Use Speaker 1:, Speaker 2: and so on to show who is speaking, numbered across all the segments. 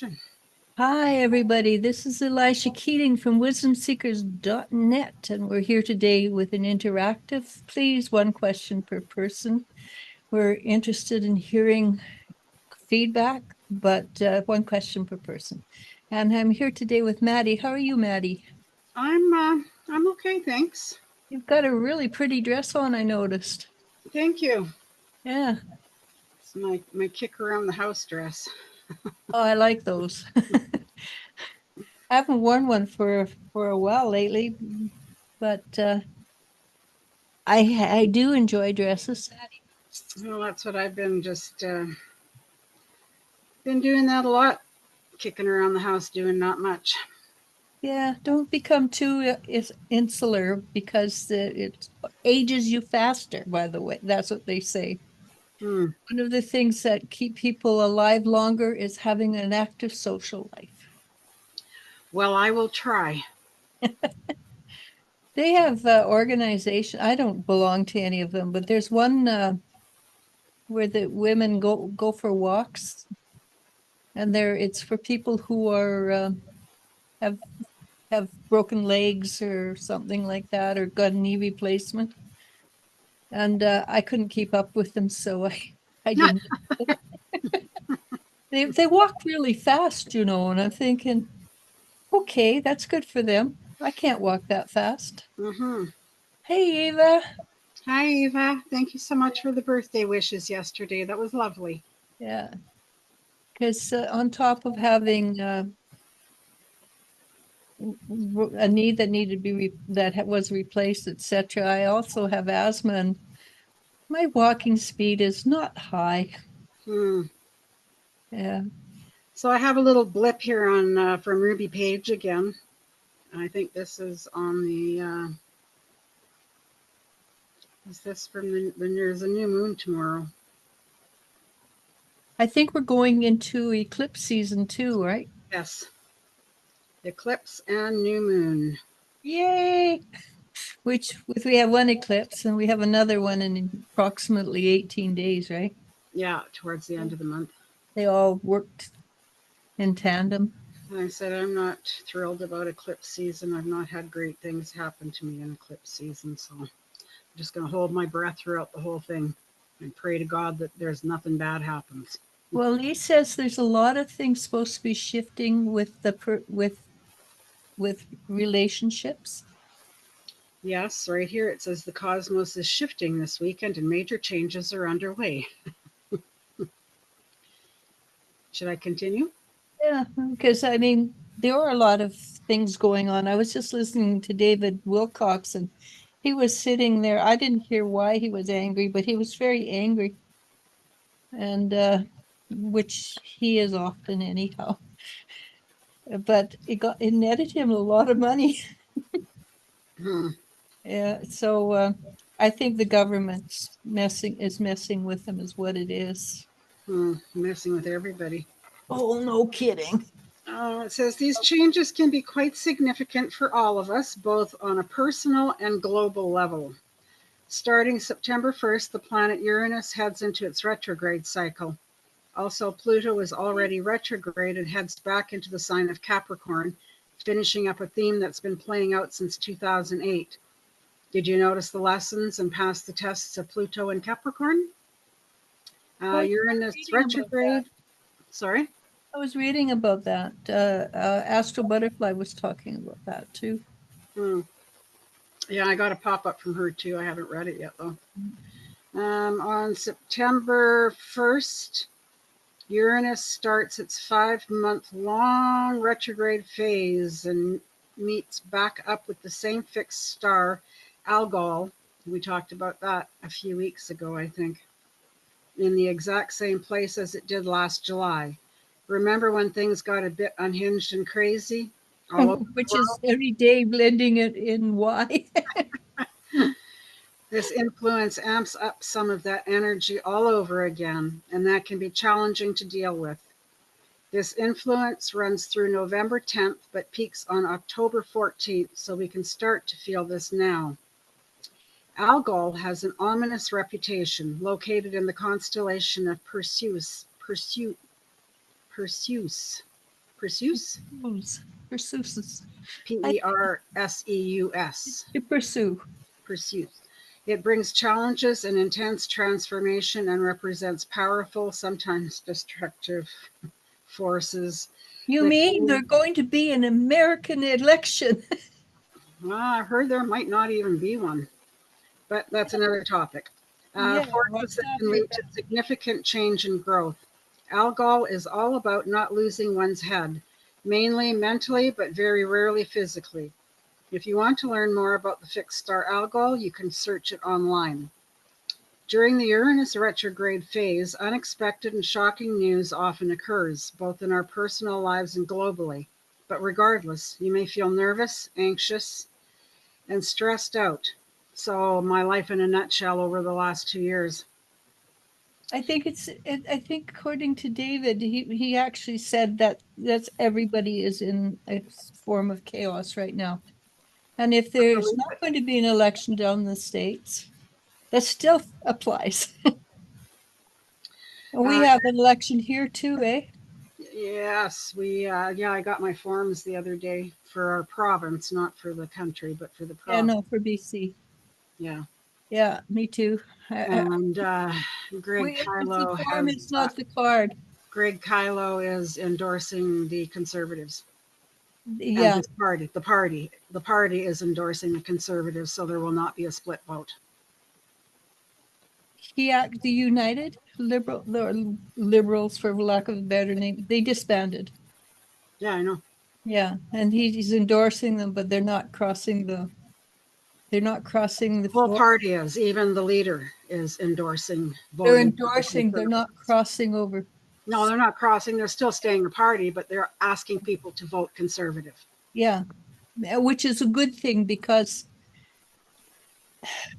Speaker 1: introduction.
Speaker 2: Hi, everybody. This is Elisha Keating from wisdomseekers.net, and we're here today with an interactive, please, one question per person. We're interested in hearing feedback, but one question per person. And I'm here today with Maddie. How are you, Maddie?
Speaker 1: I'm okay, thanks.
Speaker 2: You've got a really pretty dress on, I noticed.
Speaker 1: Thank you.
Speaker 2: Yeah.
Speaker 1: It's my kick around the house dress.
Speaker 2: Oh, I like those. I haven't worn one for a while lately, but I do enjoy dresses.
Speaker 1: Well, that's what I've been been doing that a lot, kicking around the house, doing not much.
Speaker 2: Yeah, don't become too insular because it ages you faster, by the way. That's what they say.
Speaker 1: Hmm.
Speaker 2: One of the things that keep people alive longer is having an active social life.
Speaker 1: Well, I will try.
Speaker 2: They have organization. I don't belong to any of them, but there's one where the women go for walks, and it's for people who are have have broken legs or something like that, or got a knee replacement. And I couldn't keep up with them, so I didn't. They walk really fast, and I'm thinking, okay, that's good for them. I can't walk that fast.
Speaker 1: Mm-hmm.
Speaker 2: Hey, Eva.
Speaker 1: Hi, Eva. Thank you so much for the birthday wishes yesterday. That was lovely.
Speaker 2: Yeah, because on top of having a knee that needed to be was replaced, etc., I also have asthma, and my walking speed is not high.
Speaker 1: Hmm.
Speaker 2: Yeah.
Speaker 1: So I have a little blip here on from Ruby Page again. I think this is on the. Is this from when there's a new moon tomorrow?
Speaker 2: I think we're going into eclipse season too, right?
Speaker 1: Yes. Eclipse and new moon.
Speaker 2: Yay! Which we have one eclipse and we have another one in approximately 18 days, right?
Speaker 1: Yeah, towards the end of the month.
Speaker 2: They all worked in tandem.
Speaker 1: I said I'm not thrilled about eclipse season. I've not had great things happen to me in eclipse season, so I'm just going to hold my breath throughout the whole thing and pray to God that there's nothing bad happens.
Speaker 2: Well, Lee says there's a lot of things supposed to be shifting with with relationships.
Speaker 1: Yes, right here it says the cosmos is shifting this weekend and major changes are underway. Should I continue?
Speaker 2: Yeah, because I mean, there are a lot of things going on. I was just listening to David Wilcox, and he was sitting there. I didn't hear why he was angry, but he was very angry, and which he is often anyhow. But it netted him a lot of money.
Speaker 1: Hmm.
Speaker 2: Yeah, so I think the government's messing with him is what it is.
Speaker 1: Hmm. Messing with everybody.
Speaker 2: Oh, no kidding.
Speaker 1: It says these changes can be quite significant for all of us, both on a personal and global level. Starting September 1st, the planet Uranus heads into its retrograde cycle. Also, Pluto is already retrograde and heads back into the sign of Capricorn, finishing up a theme that's been playing out since 2008. Did you notice the lessons and pass the tests of Pluto and Capricorn?
Speaker 2: Well,
Speaker 1: Uranus
Speaker 2: reading about that.
Speaker 1: retrograde. Sorry?
Speaker 2: I was reading about that. Astro Butterfly was talking about that too.
Speaker 1: Hmm. Yeah, I got a pop up from her too. I haven't read it yet though. On September 1st, Uranus starts its 5-month long retrograde phase and meets back up with the same fixed star, Algol. We talked about that a few weeks ago, I think, in the exact same place as it did last July. Remember when things got a bit unhinged and crazy all over the
Speaker 2: Which is
Speaker 1: world?
Speaker 2: every day blending it in Y.
Speaker 1: This influence amps up some of that energy all over again, and that can be challenging to deal with. This influence runs through November 10th, but peaks on October 14th, so we can start to feel this now. Algol has an ominous reputation, located in the constellation of Perseus. Perseus,
Speaker 2: Perseus.
Speaker 1: Perseus.
Speaker 2: To pursue.
Speaker 1: Pursuit. It brings challenges and intense transformation and represents powerful, sometimes destructive forces.
Speaker 2: You
Speaker 1: The
Speaker 2: mean
Speaker 1: king,
Speaker 2: they're going to be an American election?
Speaker 1: well, I heard there might not even be one, but that's another topic.
Speaker 2: Yeah,
Speaker 1: Forces
Speaker 2: let's
Speaker 1: that
Speaker 2: not
Speaker 1: can lead to
Speaker 2: forget.
Speaker 1: significant change and growth. Algol is all about not losing one's head, mainly mentally, but very rarely physically. If you want to learn more about the fixed star Algol, you can search it online. During the Uranus retrograde phase, unexpected and shocking news often occurs, both in our personal lives and globally. But regardless, you may feel nervous, anxious, and stressed out. So, my life in a nutshell over the last 2 years.
Speaker 2: I think I think according to David, he actually said that everybody is in a form of chaos right now. And if there's not going to be an election down in the States, that still applies. And we
Speaker 1: Uh,
Speaker 2: have an election here too, eh?
Speaker 1: yes, yeah, I got my forms the other day for our province, not for the country, but for the
Speaker 2: Yeah,
Speaker 1: province.
Speaker 2: no, for BC.
Speaker 1: Yeah.
Speaker 2: Yeah, me too.
Speaker 1: And Greg
Speaker 2: It's the
Speaker 1: Kylo
Speaker 2: form,
Speaker 1: has
Speaker 2: it's not the card.
Speaker 1: Greg Kylo is endorsing the Conservatives and
Speaker 2: Yeah,
Speaker 1: his party. The party is endorsing the Conservatives, so there will not be a split vote.
Speaker 2: the United the Liberals, for lack of a better name, they disbanded.
Speaker 1: Yeah, I know.
Speaker 2: Yeah, and he's endorsing them, but they're not crossing the
Speaker 1: The whole
Speaker 2: floor.
Speaker 1: party is. Even the leader is endorsing
Speaker 2: They're
Speaker 1: voting for the
Speaker 2: endorsing, they're not
Speaker 1: Conservatives.
Speaker 2: crossing over.
Speaker 1: No, they're not crossing. They're still staying a party, but they're asking people to vote Conservative.
Speaker 2: Yeah, which is a good thing because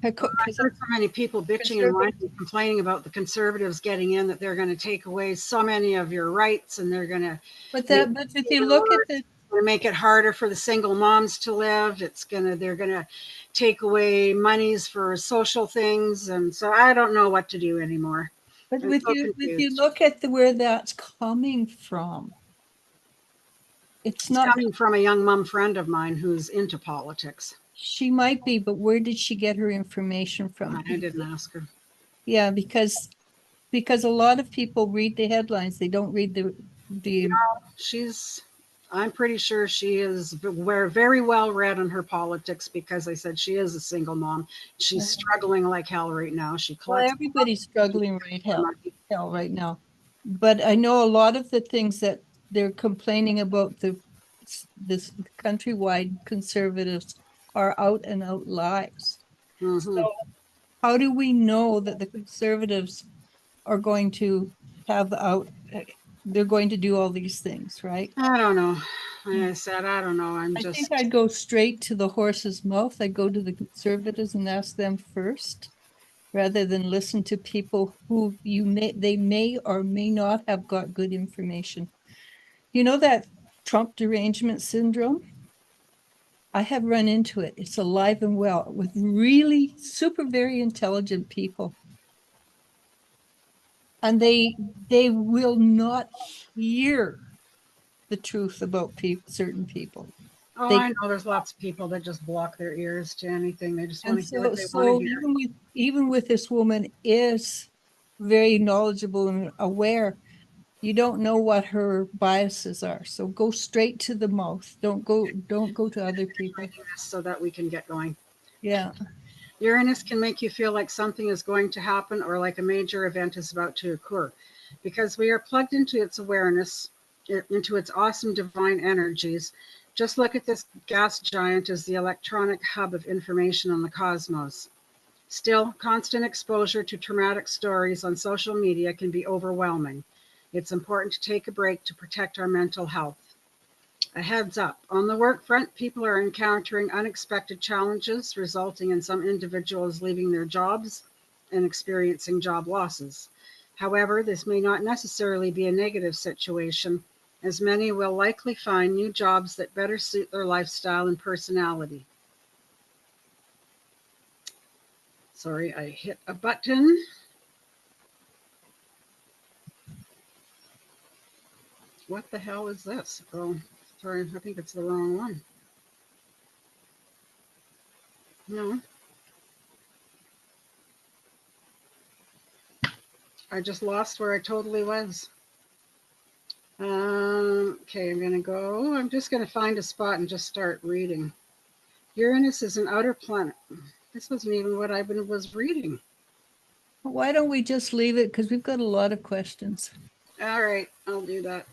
Speaker 1: I've heard so many people bitching and whining, complaining about the Conservatives getting in, that they're going to take away so many of your rights, and they're going to
Speaker 2: but
Speaker 1: make
Speaker 2: if you look at the
Speaker 1: make it harder for the single moms to live. They're gonna take away monies for social things, and so I don't know what to do anymore.
Speaker 2: but
Speaker 1: I'm so
Speaker 2: if you
Speaker 1: confused.
Speaker 2: look at where that's coming from, it's
Speaker 1: It's
Speaker 2: not.
Speaker 1: coming from a young mom friend of mine who's into politics.
Speaker 2: She might be, but where did she get her information from?
Speaker 1: I didn't ask her.
Speaker 2: Yeah, because a lot of people read the headlines. They don't read the
Speaker 1: I'm pretty sure she is very well read on her politics, because I said she is a single mom. She's struggling like hell right now. She
Speaker 2: well,
Speaker 1: collects
Speaker 2: everybody's struggling
Speaker 1: money.
Speaker 2: hell right now. But I know a lot of the things that they're complaining about this countrywide conservatives are out and out lies.
Speaker 1: Mm-hmm.
Speaker 2: So how do we know that the conservatives are going to have they're going to do all these things, right?
Speaker 1: I don't know. Like I said, I don't know. I'm
Speaker 2: I think
Speaker 1: just
Speaker 2: I'd go straight to the horse's mouth. I'd go to the conservatives and ask them first, rather than listen to people who they may or may not have got good information. You know that Trump derangement syndrome? I have run into it. It's alive and well with really super very intelligent people. And they will not hear the truth about certain people.
Speaker 1: Oh,
Speaker 2: They
Speaker 1: I know there's lots of people that just block their ears to anything. They just want
Speaker 2: and
Speaker 1: to hear what they want to
Speaker 2: so
Speaker 1: hear.
Speaker 2: even with this woman is very knowledgeable and aware, you don't know what her biases are. So go straight to the mouth. Don't go to other people.
Speaker 1: Writing this so that we can get going.
Speaker 2: Yeah.
Speaker 1: Uranus can make you feel like something is going to happen, or like a major event is about to occur, because we are plugged into its awareness, into its awesome divine energies. Just look at this gas giant as the electronic hub of information on the cosmos. Still, constant exposure to traumatic stories on social media can be overwhelming. It's important to take a break to protect our mental health. A heads up, on the work front, people are encountering unexpected challenges, resulting in some individuals leaving their jobs and experiencing job losses. However, this may not necessarily be a negative situation, as many will likely find new jobs that better suit their lifestyle and personality. Sorry, I hit a button. What the hell is this? Oh, sorry, I think it's the wrong one. No, I just lost where I totally was. Okay, I'm just gonna find a spot and just start reading. Uranus is an outer planet. This wasn't even what I was reading.
Speaker 2: Why don't we just leave it? Because we've got a lot of questions.
Speaker 1: All right, I'll do that.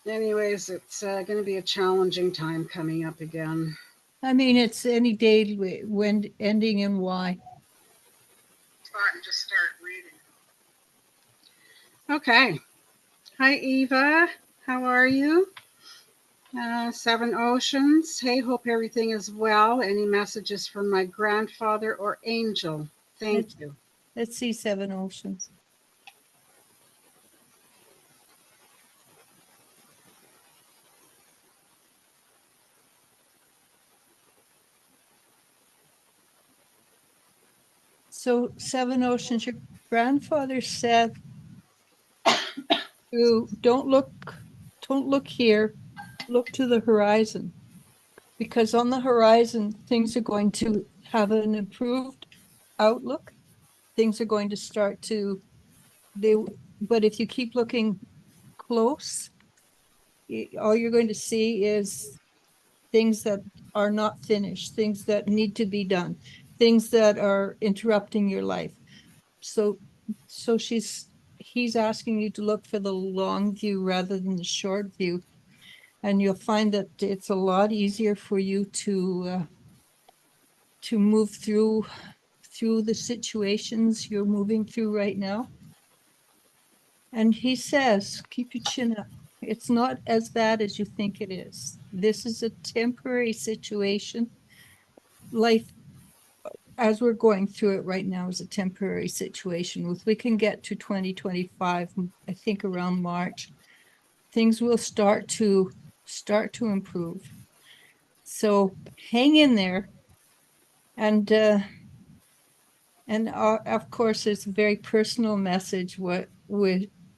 Speaker 1: Anyways, it's going to be a challenging time coming up again.
Speaker 2: I mean, it's any day when ending in Y.
Speaker 1: Spot and just start reading. Okay. Hi, Eva. How are you? Seven Oceans. Hey, hope everything is well. Any messages from my grandfather or angel? Thank you.
Speaker 2: Let's see Seven Oceans. So Seven Oceans, your grandfather said, don't look here, look to the horizon. Because on the horizon, things are going to have an improved outlook. Things are going to start to, but if you keep looking close, all you're going to see is things that are not finished, things that need to be done, things that are interrupting your life. So he's asking you to look for the long view rather than the short view. And you'll find that it's a lot easier for you to move through the situations you're moving through right now. And he says, keep your chin up. It's not as bad as you think it is. This is a temporary situation. Life, as we're going through it right now, is a temporary situation. If we can get to 2025, I think around March, things will start to improve. So hang in there. And of course, it's a very personal message.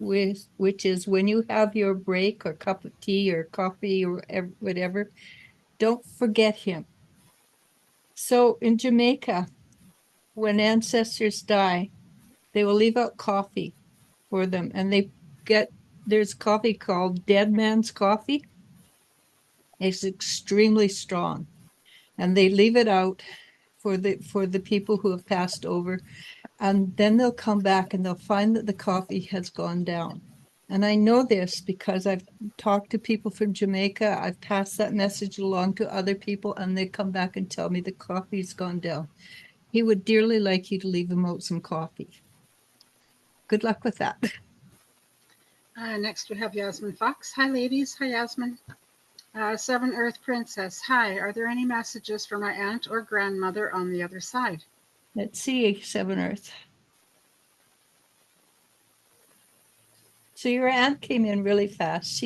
Speaker 2: Which is when you have your break or cup of tea or coffee or whatever, don't forget him. So in Jamaica, when ancestors die, they will leave out coffee for them, and there's coffee called Dead Man's Coffee. It's extremely strong, and they leave it out for the people who have passed over, and then they'll come back and they'll find that the coffee has gone down. And I know this because I've talked to people from Jamaica. I've passed that message along to other people, and they come back and tell me the coffee's gone down. He would dearly like you to leave him out some coffee. Good luck with that.
Speaker 1: Next we have Yasmin Fox. Hi, ladies. Hi, Yasmin. Seven Earth Princess. Hi, are there any messages for my aunt or grandmother on the other side?
Speaker 2: Let's see, Seven Earth. So your aunt came in really fast.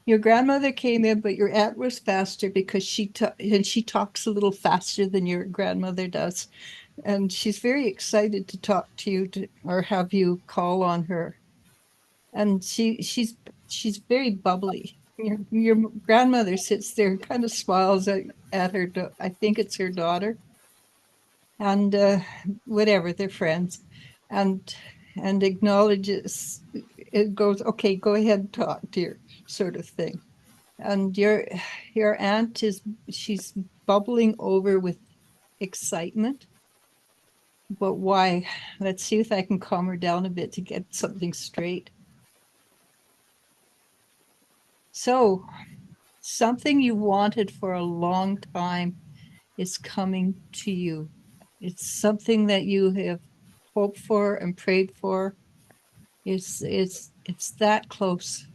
Speaker 2: Your grandmother came in, but your aunt was faster because she talks a little faster than your grandmother does. And she's very excited to talk to you or have you call on her. And she's very bubbly. Your grandmother sits there and kind of smiles at her. I think it's her daughter. And whatever, they're friends. And acknowledges, it goes, okay, go ahead and talk, dear, sort of thing. And your aunt she's bubbling over with excitement. But why? Let's see if I can calm her down a bit to get something straight. So, something you wanted for a long time is coming to you. It's something that you have hoped for and prayed for. It's that close.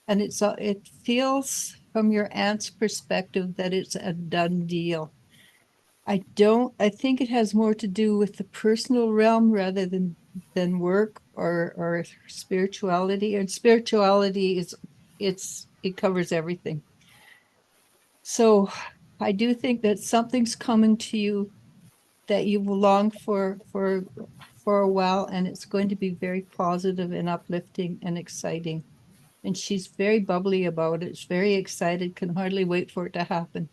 Speaker 2: And it feels from your aunt's perspective that it's a done deal. I think it has more to do with the personal realm rather than work or spirituality. And spirituality it covers everything. So I do think that something's coming to you that you've longed for a while, and it's going to be very positive and uplifting and exciting. And she's very bubbly about it. She's very excited, can hardly wait for it to happen.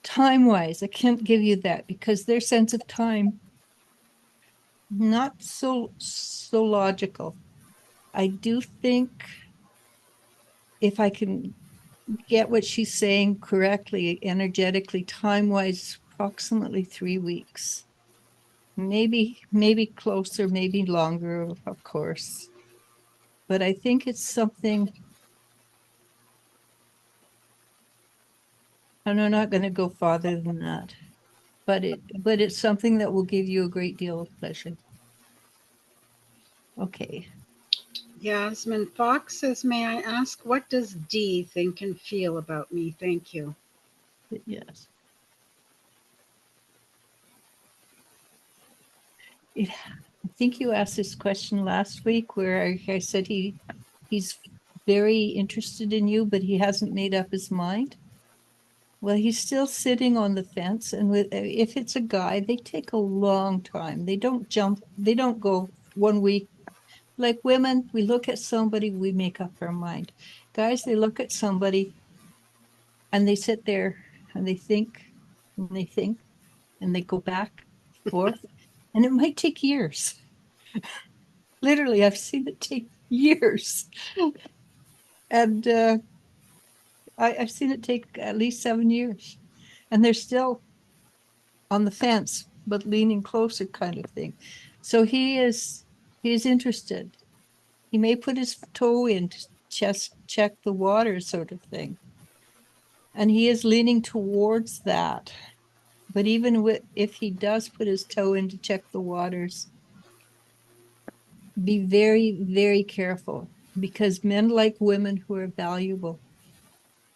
Speaker 2: Time-wise, I can't give you that because their sense of time, not so logical. I do think if I can get what she's saying correctly, energetically, time-wise, approximately 3 weeks. Maybe closer, maybe longer, of course. But I think it's something, and I'm not going to go farther than that. But it's something that will give you a great deal of pleasure. Okay.
Speaker 1: Yasmin Fox says, may I ask, what does D think and feel about me? Thank you.
Speaker 2: Yes. I think you asked this question last week where I said he's very interested in you, but he hasn't made up his mind. Well, he's still sitting on the fence, and if it's a guy, they take a long time. They don't jump. They don't go 1 week. Like women, we look at somebody, we make up our mind. Guys, they look at somebody and they sit there and they think and they think and they go back forth, and it might take years. Literally, I've seen it take years, and I've seen it take at least 7 years, and they're still on the fence, but leaning closer, kind of thing. So he is interested. He may put his toe in to just check the water, sort of thing, and he is leaning towards that. But even if he does put his toe in to check the waters, be very, very careful, because men like women who are valuable,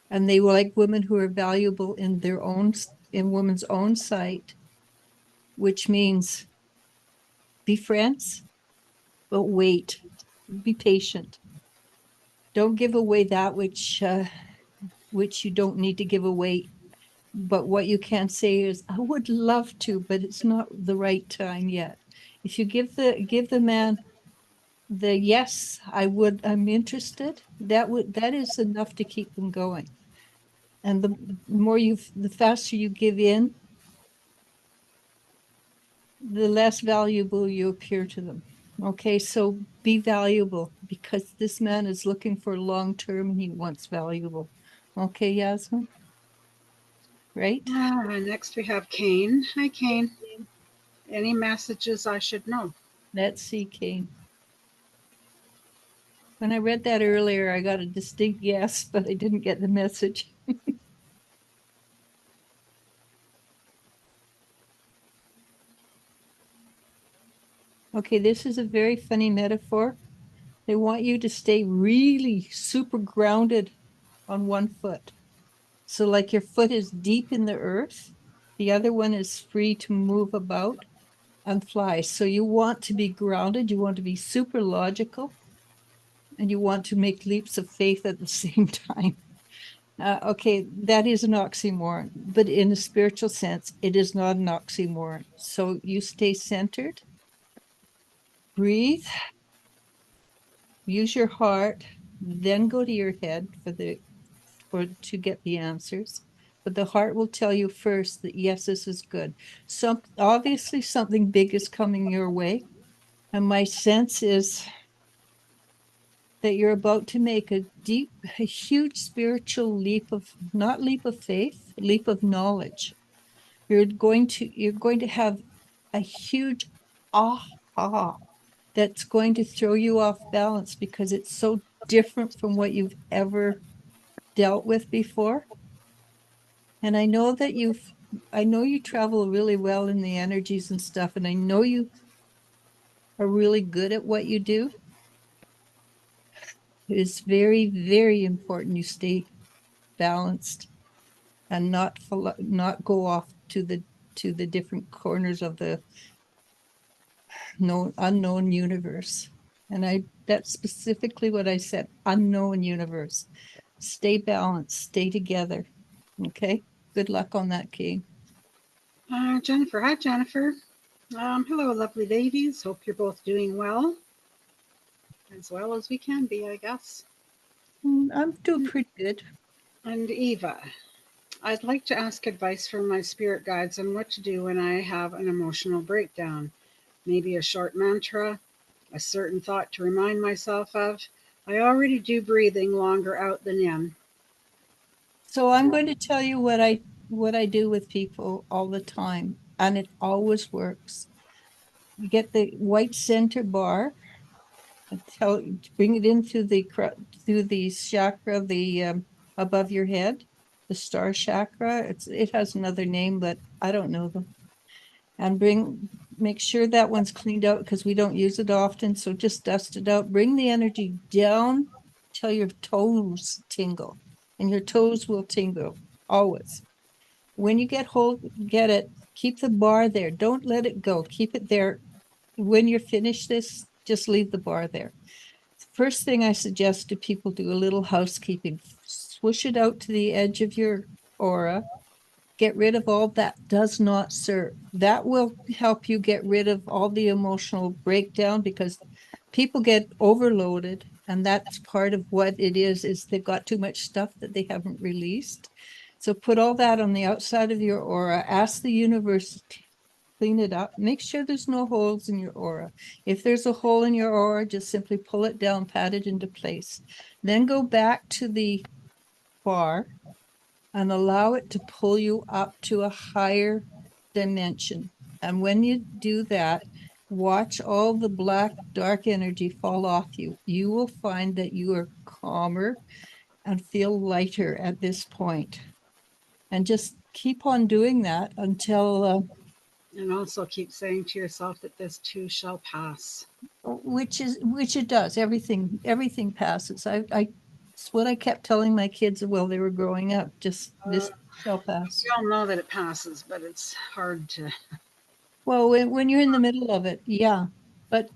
Speaker 2: and they like women who are valuable in women's own sight, which means be friends, but wait, be patient. Don't give away that which you don't need to give away. But what you can say is, I would love to, but it's not the right time yet. If you give the man the yes, I'm interested, that is enough to keep them going. And the faster you give in, the less valuable you appear to them. Okay, so be valuable, because this man is looking for long term and he wants valuable. Okay, Yasmin? Right?
Speaker 1: Next we have Kane. Hi, Kane. Any messages I should know?
Speaker 2: Let's see, Kane. When I read that earlier, I got a distinct yes, but I didn't get the message. Okay, this is a very funny metaphor. They want you to stay really super grounded on one foot. So like your foot is deep in the earth, the other one is free to move about and fly. So you want to be grounded, you want to be super logical, and you want to make leaps of faith at the same time. Okay, that is an oxymoron, but in a spiritual sense, it is not an oxymoron. So you stay centered, breathe, use your heart, then go to your head to get the answers. But the heart will tell you first that yes, this is good. Obviously something big is coming your way. And my sense is that you're about to make a huge spiritual not leap of faith, leap of knowledge. You're going to have a huge aha that's going to throw you off balance, because it's so different from what you've ever dealt with before. And I know you travel really well in the energies and stuff, and I know you are really good at what you do. It's very, very important you stay balanced and not go off to the different corners of the unknown universe. And that's specifically what I said, unknown universe. Stay balanced, stay together. Okay. Good luck on that, Kate.
Speaker 1: Jennifer. Hi, Jennifer. Hello, lovely ladies. Hope you're both doing well as we can be, I guess.
Speaker 2: I'm doing pretty good.
Speaker 1: And Eva, I'd like to ask advice from my spirit guides on what to do when I have an emotional breakdown. Maybe a short mantra, a certain thought to remind myself of. I already do breathing longer out than in.
Speaker 2: So I'm going to tell you what I do with people all the time, and it always works. You get the white center bar and bring it in through the chakra, the above your head, the star chakra. It has another name, but I don't know them. And make sure that one's cleaned out because we don't use it often. So just dust it out. Bring the energy down till your toes tingle, and your toes will tingle always. When you get it, keep the bar there. Don't let it go. Keep it there. When you're finished this, just leave the bar there. First thing I suggest to people, do a little housekeeping. Swoosh it out to the edge of your aura. Get rid of all that does not serve. That will help you get rid of all the emotional breakdown, because people get overloaded, and that's part of what it is they've got too much stuff that they haven't released. So put all that on the outside of your aura. Ask the universe to clean it up. Make sure there's no holes in your aura. If there's a hole in your aura, just simply pull it down, pat it into place. Then go back to the bar and allow it to pull you up to a higher dimension. And when you do that, watch all the black, dark energy fall off you. You will find that you are calmer and feel lighter at this point. And just keep on doing that until
Speaker 1: And also keep saying to yourself that this too shall pass.
Speaker 2: which it does. Everything passes. It's what I kept telling my kids while they were growing up. Just this shall pass.
Speaker 1: We all know that it passes, but it's hard to.
Speaker 2: Well, when you're in the middle of it, yeah. But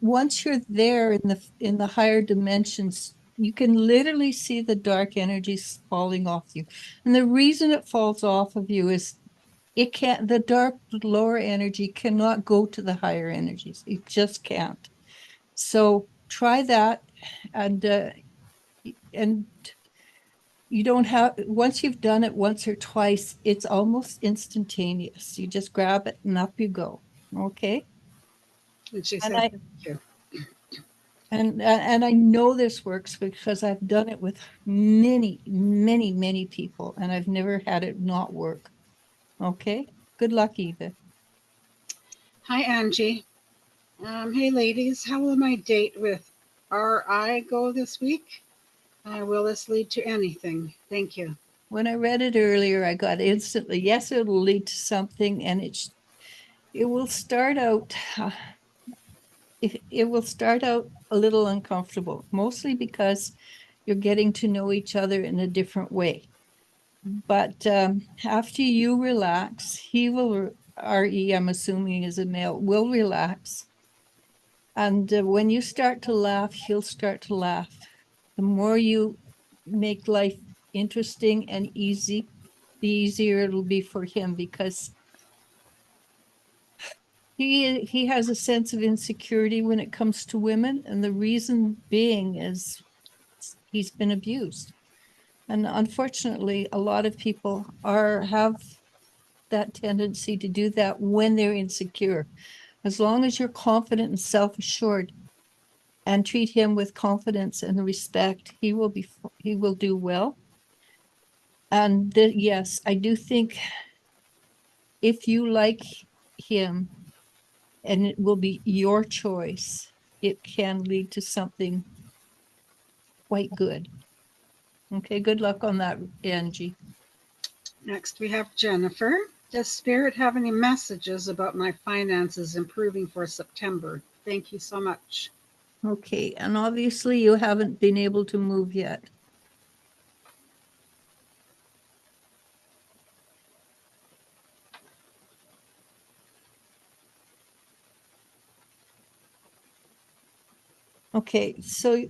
Speaker 2: once you're there in the higher dimensions, you can literally see the dark energies falling off you. And the reason it falls off of you is the dark lower energy cannot go to the higher energies. It just can't. So try that, and and you don't have, once you've done it once or twice, it's almost instantaneous. You just grab it and up you go. Okay.
Speaker 1: And she
Speaker 2: And
Speaker 1: said,
Speaker 2: I
Speaker 1: thank you.
Speaker 2: and I know this works because I've done it with many people, and I've never had it not work. Okay. Good luck, Eva.
Speaker 1: Hi, Angie. Hey, ladies. How will my date with RI go this week? Will this lead to anything? Thank you.
Speaker 2: When I read it earlier, I got instantly, yes, it'll lead to something, and it will start out it will start out a little uncomfortable, mostly because you're getting to know each other in a different way. But after you relax, he will, RE, I'm assuming is a male, will relax. And when you start to laugh, he'll start to laugh. The more you make life interesting and easy, the easier it'll be for him, because he has a sense of insecurity when it comes to women, and the reason being is he's been abused. And unfortunately, a lot of people have that tendency to do that when they're insecure. As long as you're confident and self-assured and treat him with confidence and respect, he will do well. And yes, I do think if you like him and it will be your choice, it can lead to something quite good. Okay, good luck on that, Angie.
Speaker 1: Next, we have Jennifer. Does Spirit have any messages about my finances improving for September? Thank you so much.
Speaker 2: Okay, and obviously you haven't been able to move yet. Okay, so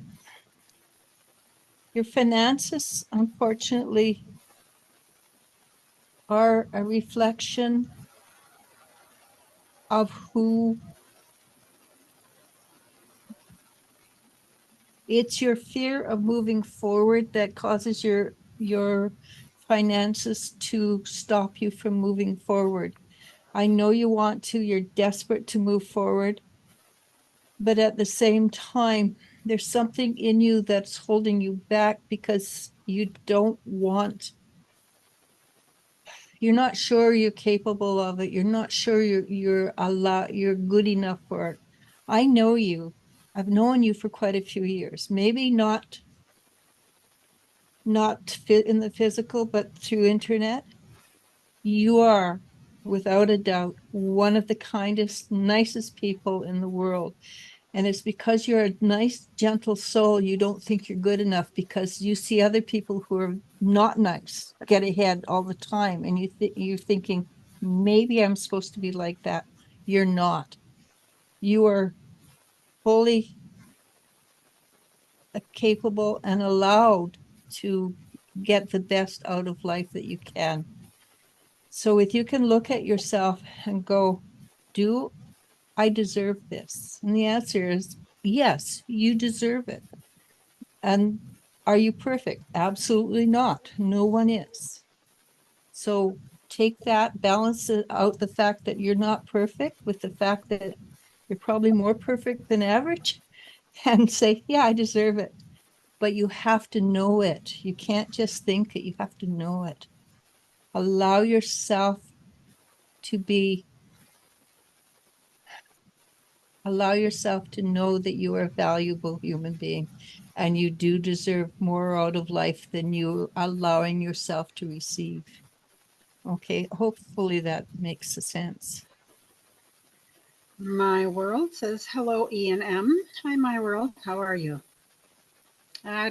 Speaker 2: your finances, unfortunately, are a reflection of who It's your fear of moving forward that causes your finances to stop you from moving forward. I know you want to, you're desperate to move forward, but at the same time, there's something in you that's holding you back because you don't want, you're not sure you're capable of it. You're not sure you're good enough for it. I know you. I've known you for quite a few years. Maybe not fit in the physical, but through internet. You are, without a doubt, one of the kindest, nicest people in the world. And it's because you're a nice, gentle soul, you don't think you're good enough because you see other people who are not nice get ahead all the time. And you're thinking, maybe I'm supposed to be like that. You're not. You are fully capable and allowed to get the best out of life that you can. So if you can look at yourself and go, do I deserve this? And the answer is yes, you deserve it. And are you perfect? Absolutely not. No one is. So take that, balance it out the fact that you're not perfect with the fact that you're probably more perfect than average and say, yeah, I deserve it. But you have to know it. You can't just think it, you have to know it. Allow yourself to be Allow yourself to know that you are a valuable human being and you do deserve more out of life than you allowing yourself to receive. Okay, hopefully that makes sense.
Speaker 1: My World says, hello, Ian M. Hi, My World. How are you?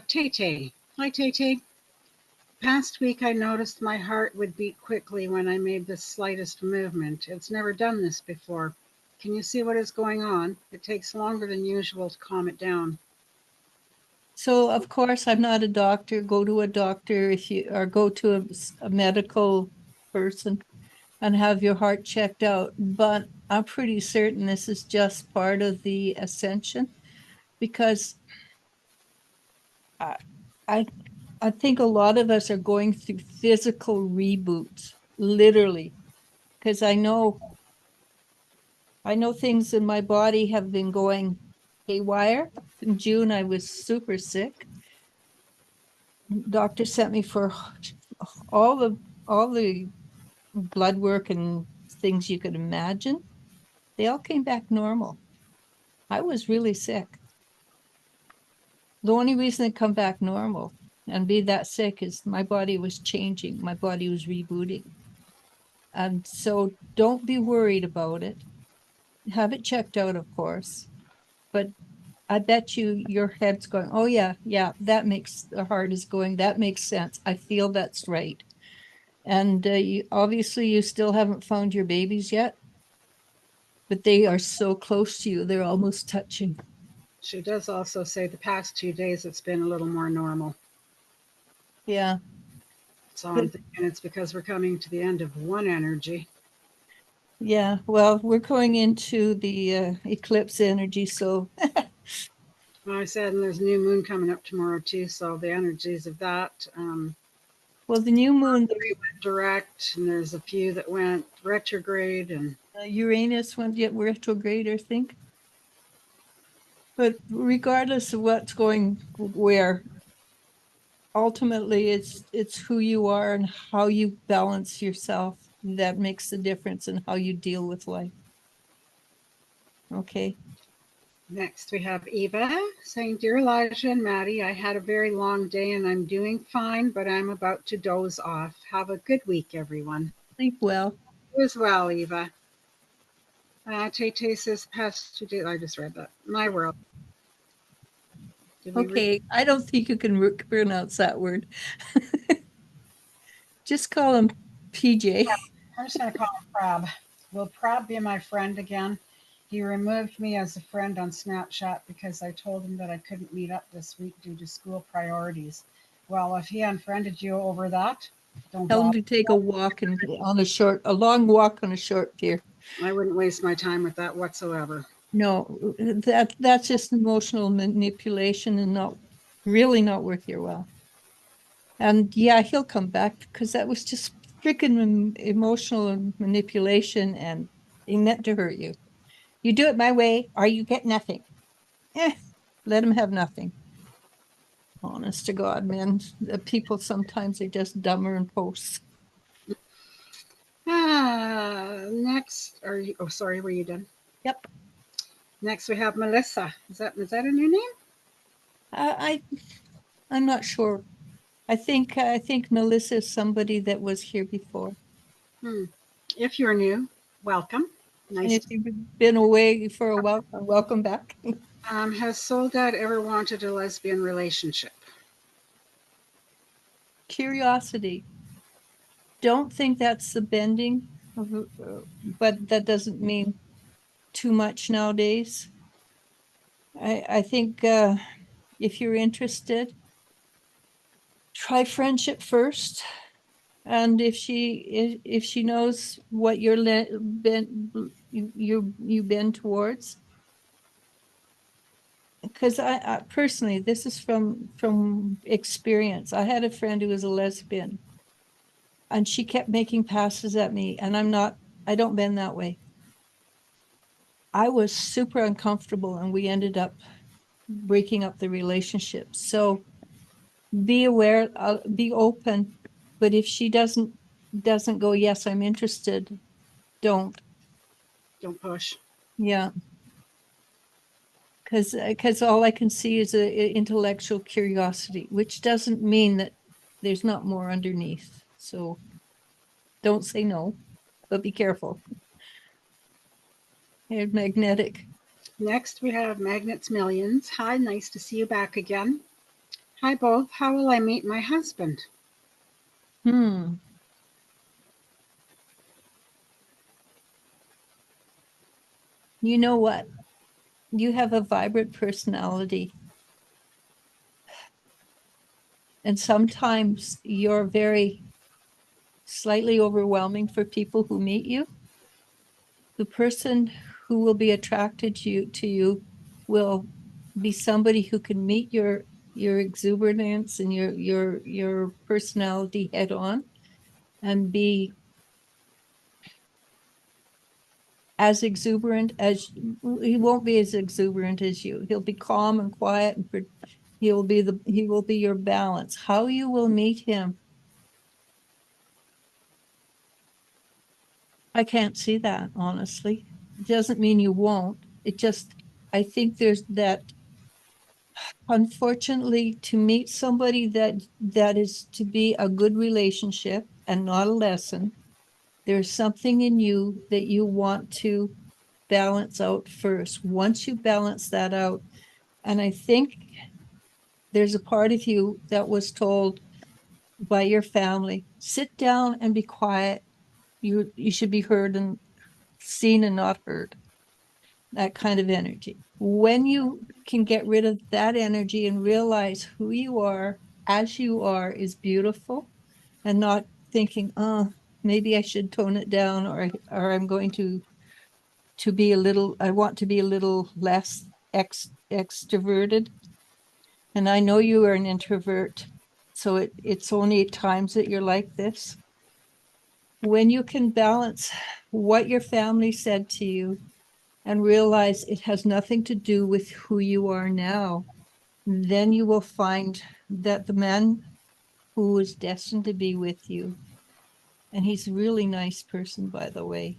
Speaker 1: Tay Tay. Hi, Tay Tay. Past week, I noticed my heart would beat quickly when I made the slightest movement. It's never done this before. Can you see what is going on? It takes longer than usual to calm it down.
Speaker 2: So of course, I'm not a doctor. Go to a doctor if you, or go to a medical person and have your heart checked out. But I'm pretty certain this is just part of the ascension because I, I, I think a lot of us are going through physical reboots, literally, because I know things in my body have been going haywire. In June, I was super sick. Doctor sent me for all the blood work and things you could imagine. They all came back normal. I was really sick. The only reason it come back normal and be that sick is my body was changing. My body was rebooting. And so don't be worried about it. Have it checked out, of course. But I bet you your head's going, oh yeah, that makes, the heart is going, that makes sense. I feel that's right. And obviously you still haven't found your babies yet, but they are so close to you. They're almost touching.
Speaker 1: She does also say the past 2 days it's been a little more normal.
Speaker 2: Yeah.
Speaker 1: So I'm thinking it's because we're coming to the end of one energy.
Speaker 2: Yeah. Well, we're going into the eclipse energy. So
Speaker 1: I said, and there's a new moon coming up tomorrow too. So the energies of that.
Speaker 2: well, the new moon,
Speaker 1: Went direct, and there's a few that went retrograde, and
Speaker 2: Uranus went yet retrograde, I think. But regardless of what's going where, ultimately it's who you are and how you balance yourself that makes the difference in how you deal with life. Okay.
Speaker 1: next we have Eva saying, Dear Elijah and Maddie, I had a very long day and I'm doing fine, but I'm about to doze off. Have a good week, everyone.
Speaker 2: Sleep well.
Speaker 1: You as well, Eva. Tay says, past 2 days. I just read that. My World.
Speaker 2: Okay, I don't think you can pronounce that word. Just call him PJ.
Speaker 1: I'm just going to call him Prab. Will Prab be my friend again? He removed me as a friend on Snapchat because I told him that I couldn't meet up this week due to school priorities. Well, if he unfriended you over that, don't
Speaker 2: Tell him
Speaker 1: bother.
Speaker 2: to take a walk and a long walk on a short pier.
Speaker 1: I wouldn't waste my time with that whatsoever.
Speaker 2: No, that's just emotional manipulation and not really not worth your while. And yeah, he'll come back because that was just freaking emotional manipulation and he meant to hurt you. You do it my way or you get nothing. Let him have nothing. Honest to God, man. The people sometimes are just dumber in posts.
Speaker 1: Next, oh, sorry, were you done?
Speaker 2: Yep.
Speaker 1: Next, we have Melissa. Is that a new name?
Speaker 2: I'm not sure. I think Melissa is somebody that was here before.
Speaker 1: If you're new, welcome. Nice.
Speaker 2: And if you've been away for a while, welcome back.
Speaker 1: Has Soul Dad ever wanted a lesbian relationship?
Speaker 2: Curiosity. Don't think that's the bending, but that doesn't mean too much nowadays. I think if you're interested, try friendship first. And if she knows what you've been towards, because I personally, this is from experience. I had a friend who was a lesbian, and she kept making passes at me, and I don't bend that way. I was super uncomfortable, and we ended up breaking up the relationship. So be aware, be open, but if she doesn't go, yes, I'm interested, don't
Speaker 1: push.
Speaker 2: Yeah, because all I can see is a intellectual curiosity, which doesn't mean that there's not more underneath. So don't say no, but be careful. And magnetic.
Speaker 1: Next, we have Magnets Millions. Hi, nice to see you back again. Hi, both. How will I meet my husband?
Speaker 2: You know what? You have a vibrant personality. And sometimes you're very slightly overwhelming for people who meet you. The person who will be attracted to you will be somebody who can meet your exuberance and your personality head on and be as exuberant as he won't be as exuberant as you. He'll be calm and quiet and he will be your balance. How you will meet him, I can't see that, honestly. It doesn't mean you won't. It just, I think there's that, unfortunately, to meet somebody that is to be a good relationship and not a lesson, there's something in you that you want to balance out first. Once you balance that out, and I think there's a part of you that was told by your family, sit down and be quiet. You should be heard and seen and not heard. That kind of energy. When you can get rid of that energy and realize who you are as you are is beautiful, and not thinking, oh, maybe I should tone it down, or I'm going to be a little, I want to be a little less extroverted. And I know you are an introvert, so it's only at times that you're like this. When you can balance what your family said to you and realize it has nothing to do with who you are now, then you will find that the man who is destined to be with you, and he's a really nice person, by the way.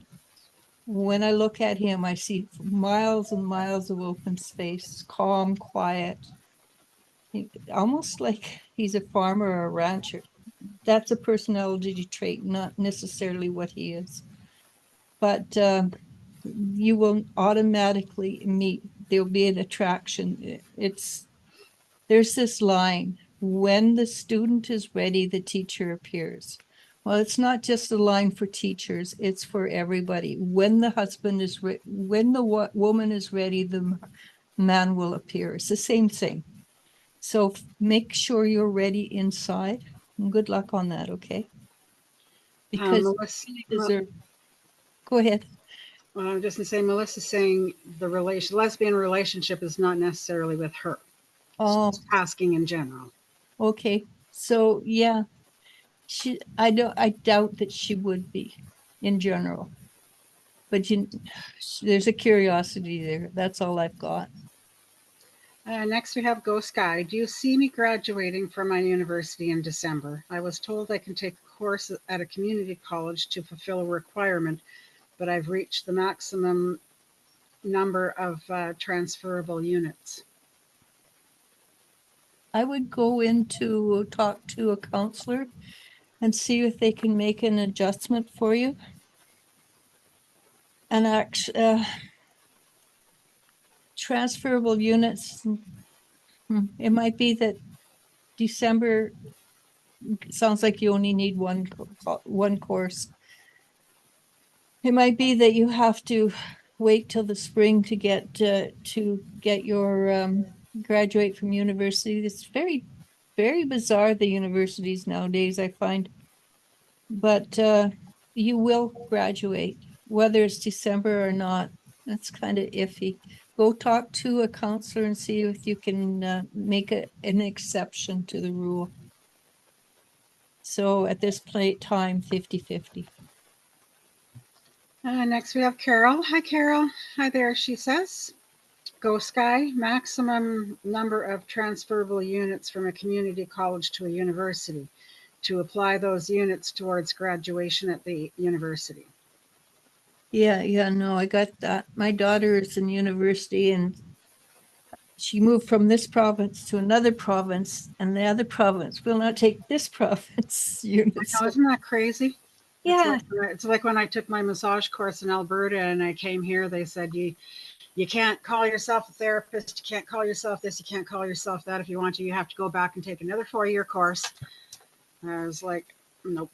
Speaker 2: When I look at him, I see miles and miles of open space, calm, quiet, almost like he's a farmer or a rancher. That's a personality trait, not necessarily what he is. But you will automatically meet, there'll be an attraction. There's this line, when the student is ready, the teacher appears. Well, it's not just a line for teachers, it's for everybody. When the husband is when the woman is ready, the man will appear. It's the same thing. So make sure you're ready inside. And good luck on that, okay? Because you deserve. Go ahead.
Speaker 1: Well, I'm just gonna say, Melissa's saying the lesbian relationship is not necessarily with her.
Speaker 2: Oh,
Speaker 1: She's asking in general.
Speaker 2: okay. So yeah, I doubt that she would be in general. But there's a curiosity there. That's all I've got.
Speaker 1: Next, we have Go Sky. Do you see me graduating from my university in December? I was told I can take a course at a community college to fulfill a requirement, but I've reached the maximum number of transferable units.
Speaker 2: I would go in to talk to a counselor and see if they can make an adjustment for you. And transferable units, it might be that December sounds like you only need one course. It might be that you have to wait till the spring to get your graduate from university. It's very, very bizarre, the universities nowadays, I find. But you will graduate, whether it's December or not. That's kind of iffy. Go talk to a counselor and see if you can make an exception to the rule. So at this time, 50-50.
Speaker 1: Next, we have Carol. Hi, Carol. Hi there, she says. Go Sky, maximum number of transferable units from a community college to a university to apply those units towards graduation at the university.
Speaker 2: Yeah, no, I got that. My daughter is in university and she moved from this province to another province, and the other province will not take this province units.
Speaker 1: Now, isn't that crazy?
Speaker 2: Yeah.
Speaker 1: It's like when I took my massage course in Alberta and I came here, they said you can't call yourself a therapist, you can't call yourself this, you can't call yourself that. If you want to, you have to go back and take another 4-year course. I was like, nope.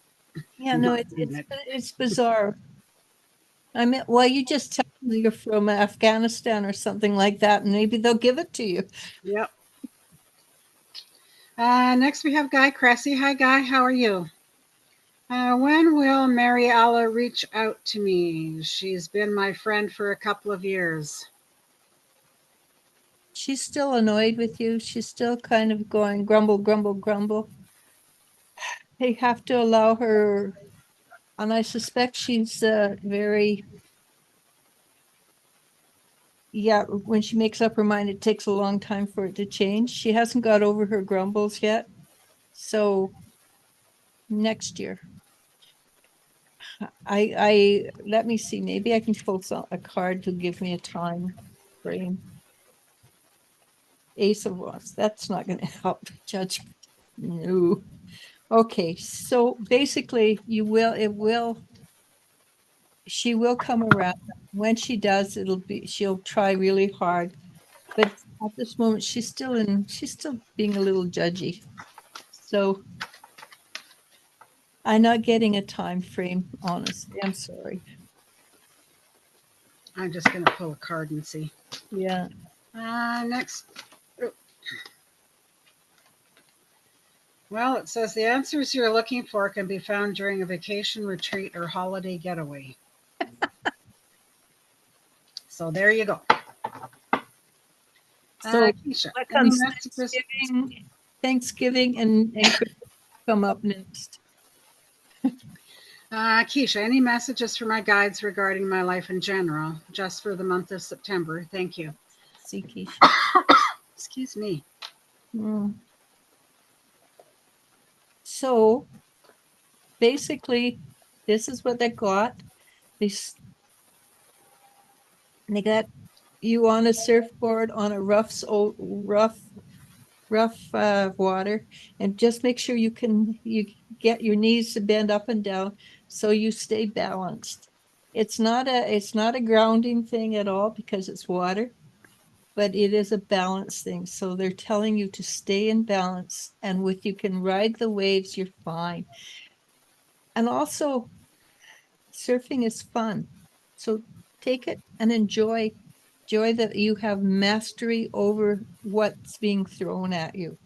Speaker 2: Yeah, no, it's bizarre. I mean, well, you just tell them you're from Afghanistan or something like that, and maybe they'll give it to you.
Speaker 1: Yep. Next, we have Guy Cressy. Hi, Guy. How are you? When will Mariella reach out to me? She's been my friend for a couple of years.
Speaker 2: She's still annoyed with you. She's still kind of going grumble, grumble, grumble. They have to allow her, and I suspect she's very, yeah, when she makes up her mind, it takes a long time for it to change. She hasn't got over her grumbles yet. So next year. I let me see, maybe I can pull a card to give me a time frame. Ace of Wands, that's not going to help judgment. No. Okay, so basically she will come around. When she does, she'll try really hard. But at this moment, she's still being a little judgy. So I'm not getting a time frame, honestly. I'm sorry.
Speaker 1: I'm just going to pull a card and see.
Speaker 2: Yeah.
Speaker 1: Next. Well, it says the answers you're looking for can be found during a vacation, retreat, or holiday getaway. So there you go.
Speaker 2: So
Speaker 1: Keisha, any messages?
Speaker 2: Thanksgiving and come up next.
Speaker 1: Keisha, any messages for my guides regarding my life in general, just for the month of September? Thank you.
Speaker 2: See, Keisha.
Speaker 1: Excuse me.
Speaker 2: So basically, this is what they got. They got you on a surfboard on a rough water, and just make sure you get your knees to bend up and down so you stay balanced. It's not a grounding thing at all because it's water, but it is a balance thing. So they're telling you to stay in balance, and you can ride the waves, you're fine. And also, surfing is fun. So take it and enjoy that you have mastery over what's being thrown at you.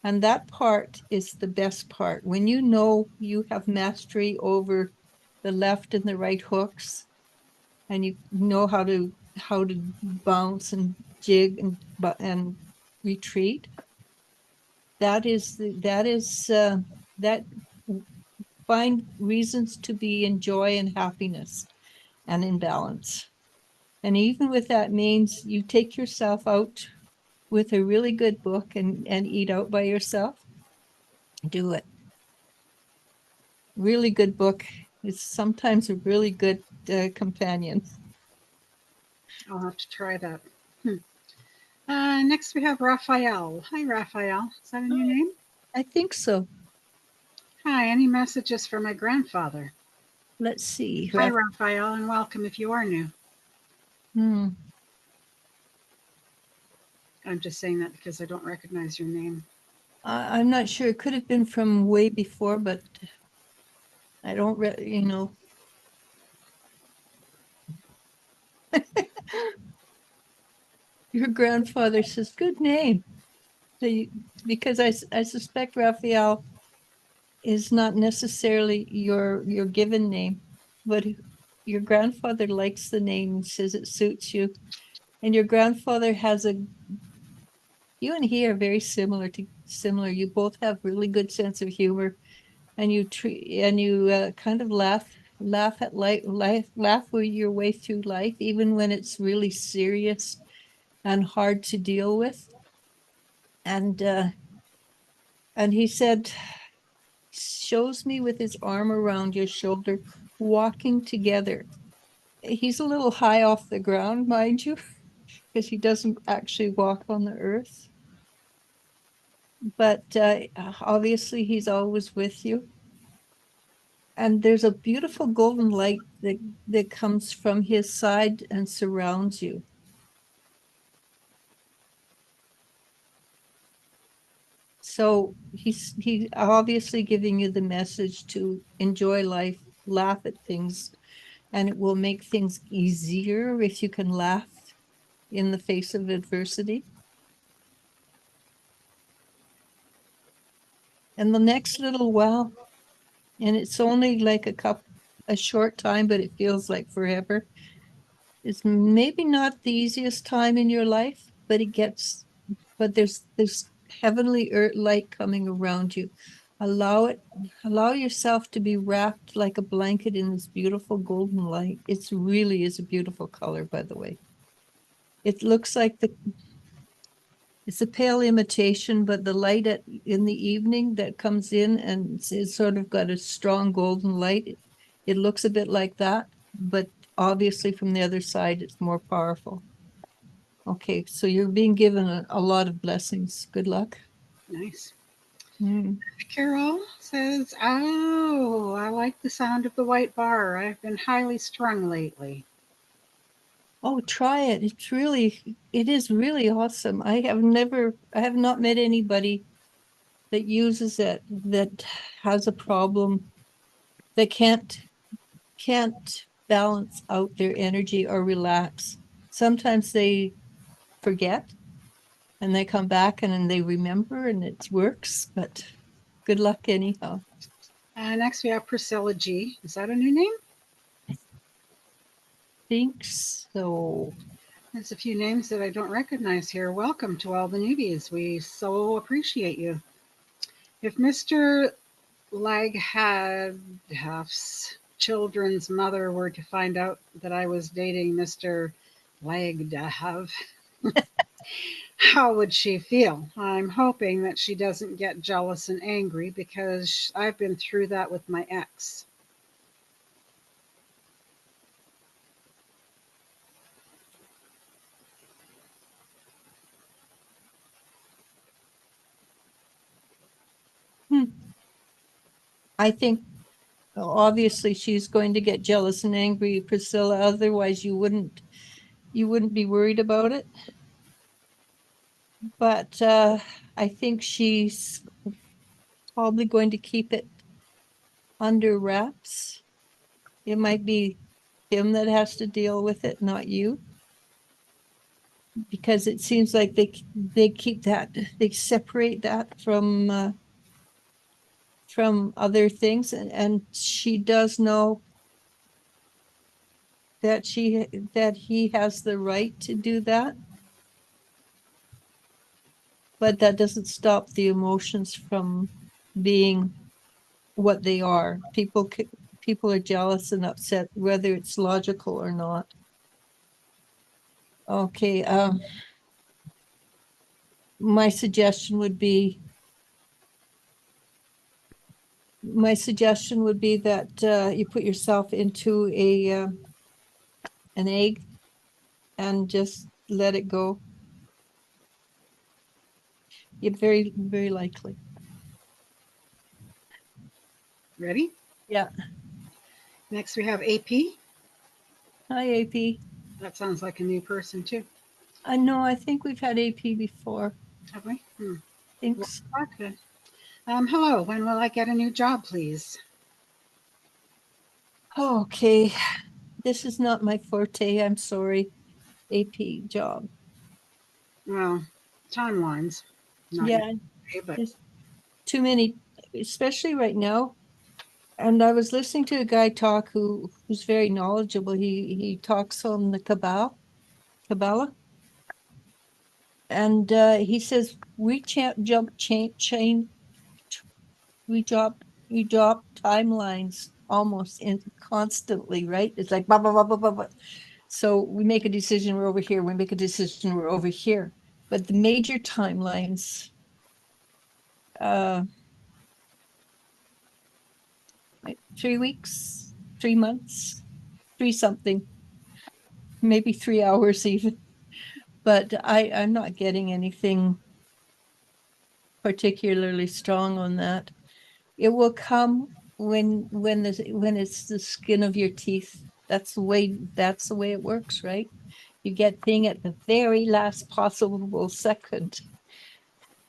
Speaker 2: And that part is the best part. When you have mastery over the left and the right hooks, and you know how to bounce and jig and retreat. That is that find reasons to be in joy and happiness and in balance. And even with that means you take yourself out with a really good book and eat out by yourself. Do it. Really good book is sometimes a really good companion.
Speaker 1: I'll have to try that. Next we have Raphael. Hi, Raphael. Is that a new name?
Speaker 2: I think so.
Speaker 1: Hi, any messages for my grandfather?
Speaker 2: Let's see.
Speaker 1: Hi, Raphael, and welcome if you are new. I'm just saying that because I don't recognize your name.
Speaker 2: I'm not sure. It could have been from way before, but I don't, Your grandfather says, good name. Because I suspect Raphael is not necessarily your given name, but your grandfather likes the name and says it suits you. And your grandfather has you and he are very similar. You both have really good sense of humor, and you kind of laugh at laugh your way through life, even when it's really serious and hard to deal with. And he said, shows me with his arm around your shoulder, walking together. He's a little high off the ground, mind you, because he doesn't actually walk on the earth. But obviously, he's always with you. And there's a beautiful golden light that comes from his side and surrounds you. So he's obviously giving you the message to enjoy life, laugh at things, and it will make things easier if you can laugh in the face of adversity. And the next little while, and it's only like a short time, but it feels like forever. It's maybe not the easiest time in your life, but there's heavenly light coming around you. Allow yourself to be wrapped like a blanket in this beautiful golden light. It's really is a beautiful color, by the way. It looks like it's a pale imitation, but the light in the evening that comes in and it's sort of got a strong golden light. It looks a bit like that, but obviously from the other side, it's more powerful. Okay, so you're being given a lot of blessings. Good luck.
Speaker 1: Nice.
Speaker 2: Mm.
Speaker 1: Carol says, oh, I like the sound of the white bar. I've been highly strung lately.
Speaker 2: Oh, try it. It is really awesome. I have not met anybody that uses it that has a problem that can't balance out their energy or relax. Sometimes they forget and they come back and then they remember and it works, but good luck anyhow.
Speaker 1: Next we have Priscilla G. Is that a new name?
Speaker 2: I think so.
Speaker 1: There's a few names that I don't recognize here. Welcome to all the newbies. We so appreciate you. If Mr. Laghaff's children's mother were to find out that I was dating Mr. Laghaff, how would she feel? I'm hoping that she doesn't get jealous and angry because I've been through that with my ex.
Speaker 2: I think obviously she's going to get jealous and angry, Priscilla. Otherwise, you wouldn't be worried about it. But I think she's probably going to keep it under wraps. It might be him that has to deal with it, not you. Because it seems like they keep they separate that from other things, and she does know that he has the right to do that. But that doesn't stop the emotions from being what they are. People are jealous and upset, whether it's logical or not. Okay, my suggestion would be that you put yourself into an egg and just let it go. You're very, very likely.
Speaker 1: Ready?
Speaker 2: Yeah.
Speaker 1: Next, we have AP.
Speaker 2: Hi, AP.
Speaker 1: That sounds like a new person, too.
Speaker 2: I know, I think we've had AP before.
Speaker 1: Have we?
Speaker 2: Thanks.
Speaker 1: Well, okay. Hello. When will I get a new job, please?
Speaker 2: Okay, this is not my forte. I'm sorry. AP job.
Speaker 1: Well, timelines. Not
Speaker 2: Yeah,
Speaker 1: your, but
Speaker 2: there's too many, especially right now. And I was listening to a guy talk who's very knowledgeable. He talks on the Kabbalah, and he says we drop timelines almost in constantly, right? It's like blah blah blah blah blah blah. So we make a decision, we're over here. We make a decision, we're over here. But the major timelines, uh, 3 weeks, 3 months, three something, maybe 3 hours even. But I'm not getting anything particularly strong on that. It will come when it's the skin of your teeth. That's the way it works, right? You get thing at the very last possible second.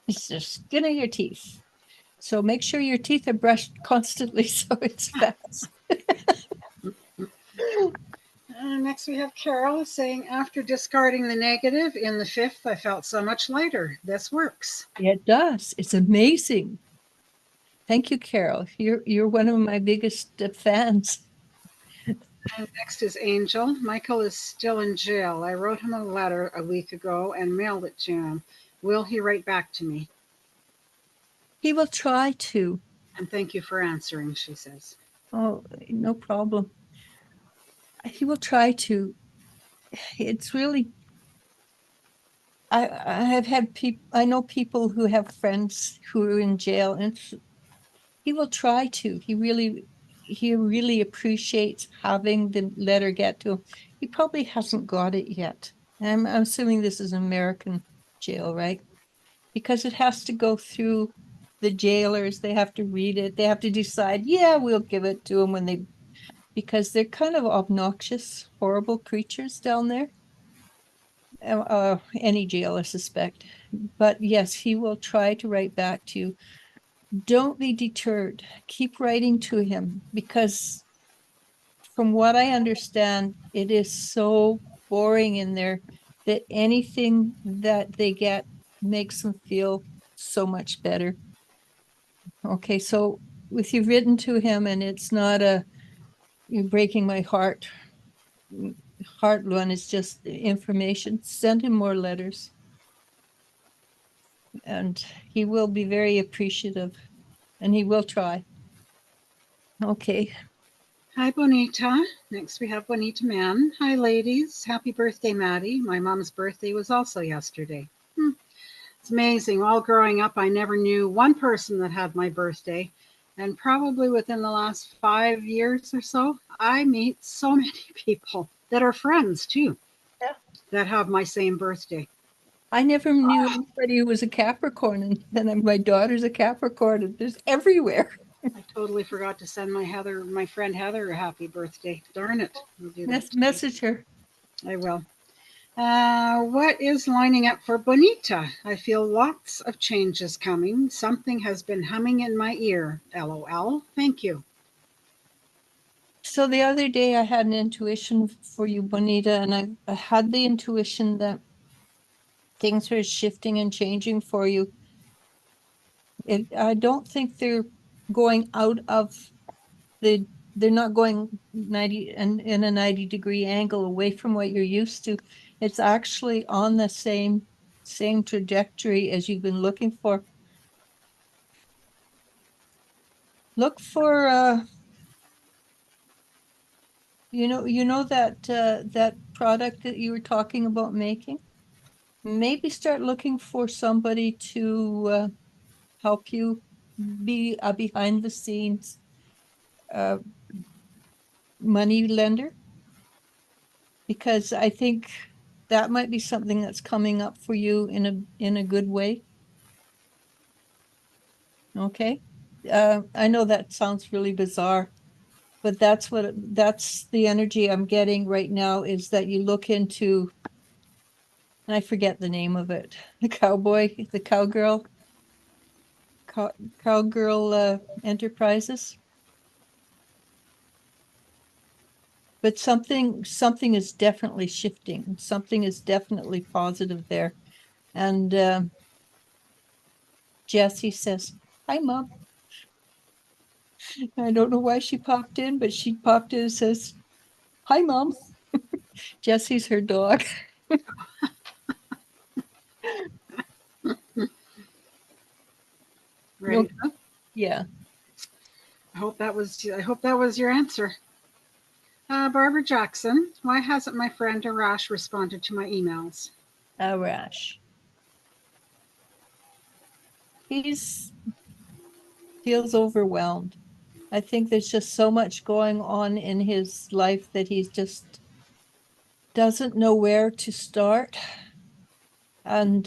Speaker 2: It's the skin of your teeth. So make sure your teeth are brushed constantly so it's fast.
Speaker 1: next, we have Carol saying, after discarding the negative in the fifth, I felt so much lighter. This works.
Speaker 2: It does. It's amazing. Thank you, Carol. You're one of my biggest fans.
Speaker 1: And next is Angel. Michael is still in jail. I wrote him a letter a week ago and mailed it to him. Will he write back to me?
Speaker 2: He will try to.
Speaker 1: And thank you for answering, she says.
Speaker 2: Oh, no problem. He will try to. It's really, I have had people, I know people who have friends who are in jail, and he will try to. He really appreciates having the letter get to him. He probably hasn't got it yet. I'm assuming this is American jail, right? Because it has to go through the jailers. They have to read it. They have to decide, yeah, we'll give it to them because they're kind of obnoxious, horrible creatures down there. Any jail, I suspect. But yes, he will try to write back to you. Don't be deterred. Keep writing to him because from what I understand, it is so boring in there that anything that they get makes them feel so much better. Okay, so if you've written to him and it's not you're breaking my heart one, is just information, send him more letters. And he will be very appreciative and he will try. Okay.
Speaker 1: Hi, Bonita. Next, we have Bonita Man. Hi, ladies. Happy birthday, Maddie. My mom's birthday was also yesterday. It's amazing. All growing up, I never knew one person that had my birthday. And probably within the last 5 years or so, I meet so many people that are friends too,
Speaker 2: Yeah.
Speaker 1: that have my same birthday.
Speaker 2: I never knew anybody who was a Capricorn, and then my daughter's a Capricorn, and there's everywhere.
Speaker 1: I totally forgot to send my friend Heather, a happy birthday. Darn it. I'll do that today.
Speaker 2: Message her.
Speaker 1: I will. What is lining up for Bonita? I feel lots of changes coming. Something has been humming in my ear. LOL. Thank you.
Speaker 2: So the other day I had an intuition for you, Bonita, and I had the intuition that things are shifting and changing for you. I don't think they're going out of the they're not going 90 and in a 90-degree angle away from what you're used to. It's actually on the same trajectory as you've been looking for. Look for you know that that product that you were talking about making? Maybe start looking for somebody to help you be a behind the scenes uh, money lender, because I think that might be something that's coming up for you in a good way. Okay. I know that sounds really bizarre, but that's the energy I'm getting right now, is that you look into, and I forget the name of it, the cowgirl enterprises. But something is definitely shifting. Something is definitely positive there. And Jessie says, "Hi, Mom." I don't know why she popped in, but she popped in and says, "Hi, Mom." Jessie's her dog.
Speaker 1: Ready?
Speaker 2: Yeah.
Speaker 1: I hope that was your answer. Barbara Jackson, why hasn't my friend Arash responded to my emails?
Speaker 2: Arash. He's feels overwhelmed. I think there's just so much going on in his life that he's just doesn't know where to start. And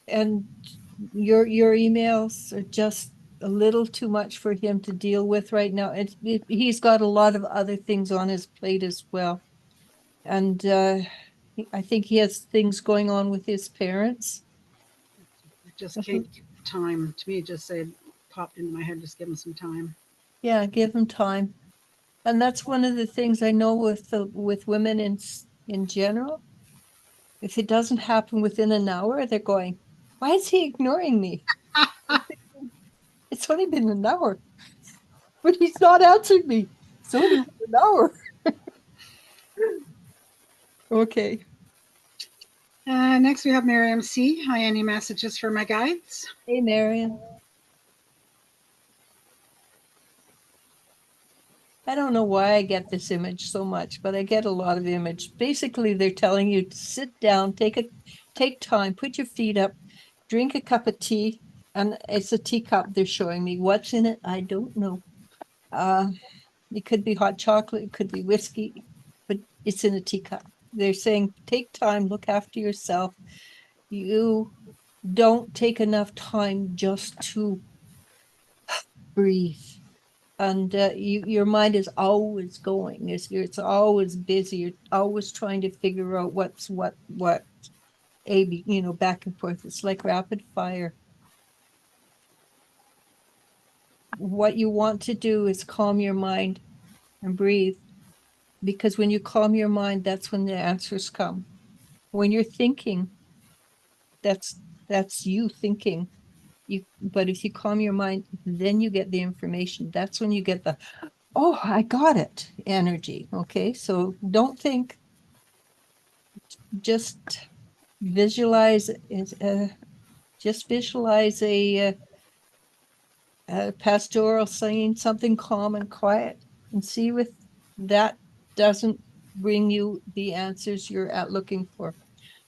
Speaker 2: and your emails are just a little too much for him to deal with right now. He's got a lot of other things on his plate as well. And I think he has things going on with his parents.
Speaker 1: I just can't give time. To me, it just said popped into my head. Just give him some time.
Speaker 2: Yeah, give him time. And that's one of the things I know with women in general. If it doesn't happen within an hour, they're going, "Why is he ignoring me? It's only been an hour, but he's not answering me. It's only been an hour." Okay.
Speaker 1: Next, we have Miriam C. Hi, any messages for my guides?
Speaker 2: Hey, Marion. I don't know why I get this image so much, but I get a lot of image. Basically, they're telling you to sit down, take time, put your feet up, drink a cup of tea, and it's a teacup they're showing me. What's in it? I don't know. It could be hot chocolate, it could be whiskey, but it's in a teacup. They're saying, take time, look after yourself. You don't take enough time just to breathe. And your mind is always going. It's always busy. You're always trying to figure out what's what, back and forth. It's like rapid fire. What you want to do is calm your mind and breathe, because when you calm your mind, that's when the answers come. When you're thinking, that's you thinking. But if you calm your mind, then you get the information. That's when you get the, "Oh, I got it" energy. Okay, so don't think, just visualize it. Just visualize a pastoral saying something calm and quiet, and see if that doesn't bring you the answers you're looking for.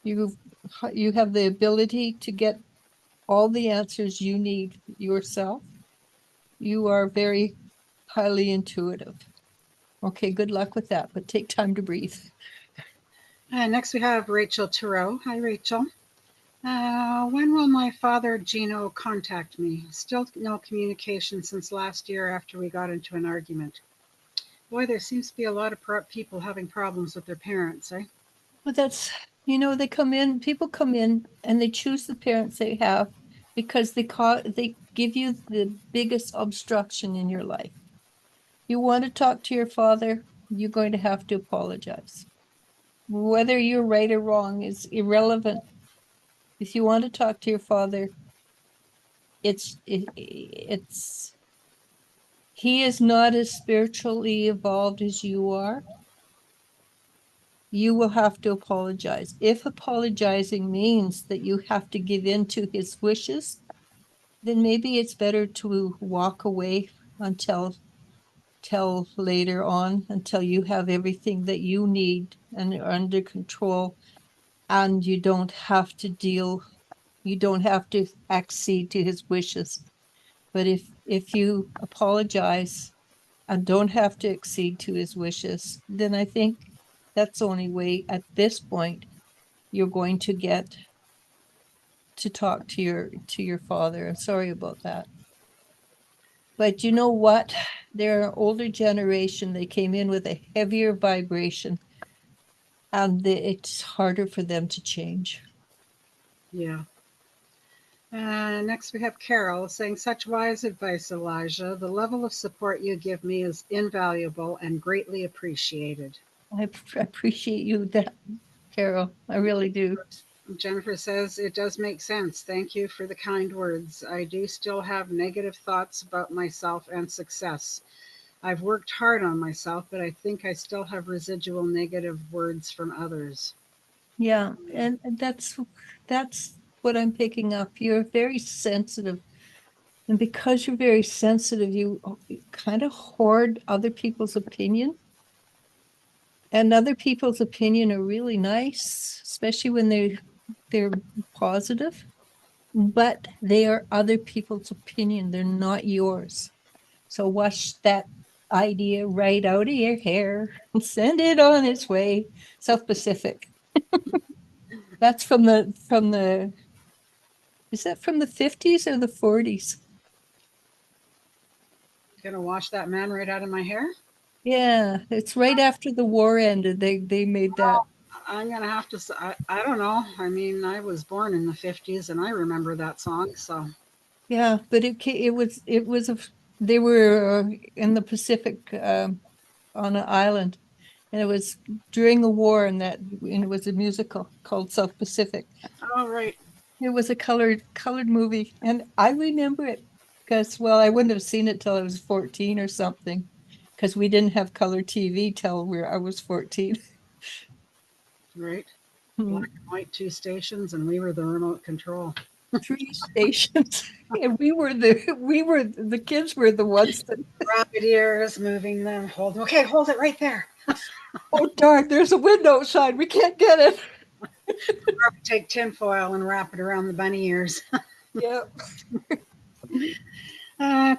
Speaker 2: You have the ability to get all the answers you need yourself. You are very highly intuitive. Okay, good luck with that, but take time to breathe.
Speaker 1: Next, we have Rachel Thoreau. Hi, Rachel. When will my father, Gino, contact me? Still no communication since last year after we got into an argument. Boy, there seems to be a lot of people having problems with their parents, eh?
Speaker 2: But that's, people come in and they choose the parents they have because they give you the biggest obstruction in your life. You want to talk to your father, you're going to have to apologize. Whether you're right or wrong is irrelevant. if you want to talk to your father, it's he is not as spiritually evolved as you are. You will have to apologize. If apologizing means that you have to give in to his wishes, then maybe it's better to walk away until till later on, until you have everything that you need and are under control, and you don't have to accede to his wishes. But if you apologize and don't have to accede to his wishes, then I think that's the only way at this point you're going to get to talk to your father. I'm sorry about that. But you know what? They're an older generation. They came in with a heavier vibration, and it's harder for them to change.
Speaker 1: Yeah. Next, we have Carol saying, such wise advice, Eliz-Sha. The level of support you give me is invaluable and greatly appreciated.
Speaker 2: I appreciate you, that, Carol. I really do.
Speaker 1: Jennifer says, it does make sense. Thank you for the kind words. I do still have negative thoughts about myself and success. I've worked hard on myself, but I think I still have residual negative words from others.
Speaker 2: Yeah, and that's what I'm picking up. You're very sensitive. And because you're very sensitive, you kind of hoard other people's opinion. And other people's opinion are really nice, especially when they're positive, but they are other people's opinion. They're not yours. So wash that idea right out of your hair and send it on its way. South Pacific. That's is that from the 50s or the 40s?
Speaker 1: Gonna wash that man right out of my hair?
Speaker 2: Yeah, it's right after the war ended. They made that.
Speaker 1: I'm gonna have to say, I don't know. I mean, I was born in the 50s and I remember that song, so.
Speaker 2: Yeah, but they were in the Pacific on an island, and it was during the war, and it was a musical called South Pacific.
Speaker 1: Oh, right.
Speaker 2: It was a colored movie, and I remember it because, well, I wouldn't have seen it till I was 14 or something, because we didn't have color TV till I was 14.
Speaker 1: Right. Black and white, two stations, and we were the remote control.
Speaker 2: 3 stations, and the kids were the ones that.
Speaker 1: Rapid ears, moving them. Hold it right there.
Speaker 2: Oh darn! There's a window outside. We can't get it.
Speaker 1: Take tinfoil and wrap it around the bunny ears.
Speaker 2: Yeah.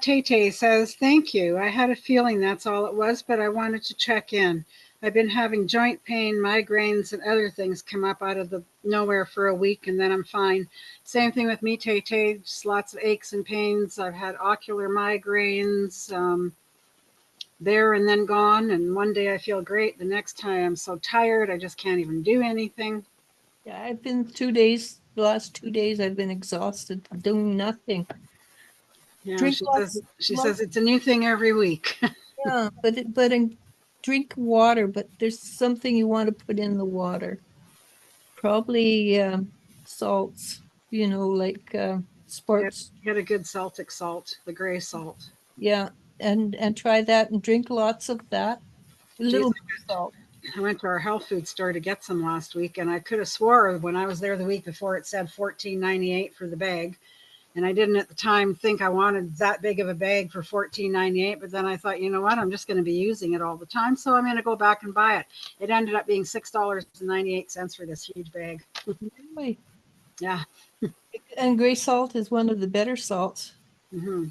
Speaker 1: Tay says, thank you. I had a feeling that's all it was, but I wanted to check in. I've been having joint pain, migraines, and other things come up out of the nowhere for a week, and then I'm fine. Same thing with me, Tay. Just lots of aches and pains. I've had ocular migraines, there and then gone, and one day I feel great. The next time I'm so tired, I just can't even do anything.
Speaker 2: Yeah, I've been 2 days. The last 2 days, I've been exhausted, doing nothing.
Speaker 1: Yeah,
Speaker 2: Drink
Speaker 1: she says it's a new thing every week.
Speaker 2: Yeah, drink water. But there's something you want to put in the water. Probably salts. Like sports.
Speaker 1: Get a good Celtic salt, the gray salt.
Speaker 2: Yeah, and try that and drink lots of that. A little salt.
Speaker 1: I went to our health food store to get some last week, and I could have swore when I was there the week before it said $14.98 for the bag. And I didn't at the time think I wanted that big of a bag for $14.98. But then I thought, you know what? I'm just going to be using it all the time. So I'm going to go back and buy it. It ended up being $6.98 for this huge bag.
Speaker 2: Really?
Speaker 1: Yeah.
Speaker 2: And gray salt is one of the better salts.
Speaker 1: Mm-hmm.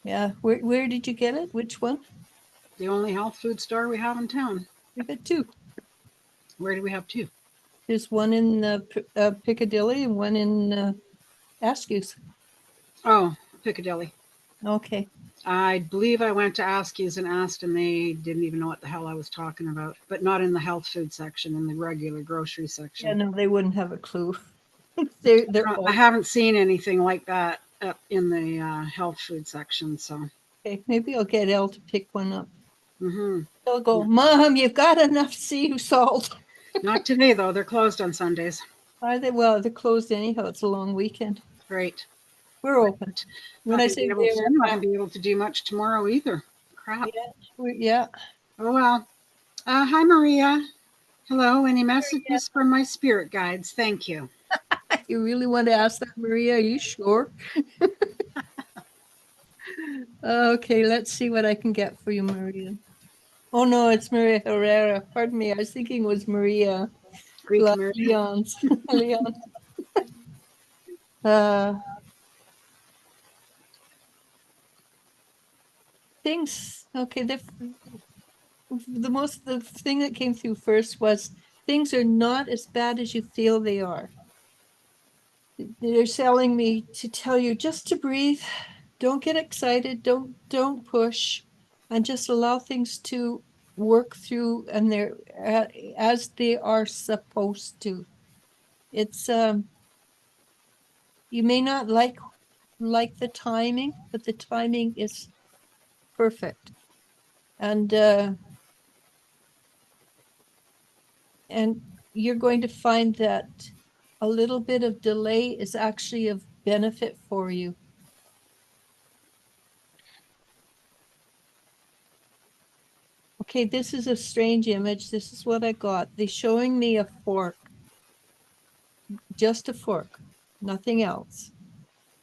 Speaker 2: Yeah. Where did you get it? Which one?
Speaker 1: The only health food store we have in town.
Speaker 2: We got two.
Speaker 1: Where do we have two?
Speaker 2: There's one in Piccadilly and one in Askew's.
Speaker 1: Oh, Piccadilly.
Speaker 2: Okay.
Speaker 1: I believe I went to Askew's and asked, and they didn't even know what the hell I was talking about. But not in the health food section, in the regular grocery section.
Speaker 2: Yeah, no, they wouldn't have a clue.
Speaker 1: I haven't seen anything like that up in the health food section. So
Speaker 2: okay, maybe I'll get Elle to pick one up.
Speaker 1: Mm-hmm.
Speaker 2: They'll go, Mom, you've got enough sea salt.
Speaker 1: Not today, though. They're closed on Sundays.
Speaker 2: Are they? Well, they're closed anyhow. It's a long weekend.
Speaker 1: Right.
Speaker 2: We're open. When I
Speaker 1: Not
Speaker 2: say
Speaker 1: gonna be able
Speaker 2: they're,
Speaker 1: to, not gonna be able to do much tomorrow either. Crap.
Speaker 2: yeah.
Speaker 1: Oh well. Hi Maria. Hello. Any messages from my spirit guides? Thank you.
Speaker 2: You really want to ask that, Maria? Are you sure? Okay, let's see what I can get for you, Maria. Oh no, it's Maria Herrera. Pardon me. I was thinking it was Maria
Speaker 1: Greek Maria.
Speaker 2: Leon's. Leon. Uh, things. Okay, the thing that came through first was things are not as bad as you feel they are. They're telling me to tell you just to breathe. Don't get excited. Don't push, and just allow things to work through, and they're as they are supposed to. It's you may not like the timing, but the timing is perfect, and and you're going to find that a little bit of delay is actually of benefit for you. Okay, this is a strange image. This is what I got. They're showing me a fork, just a fork, nothing else.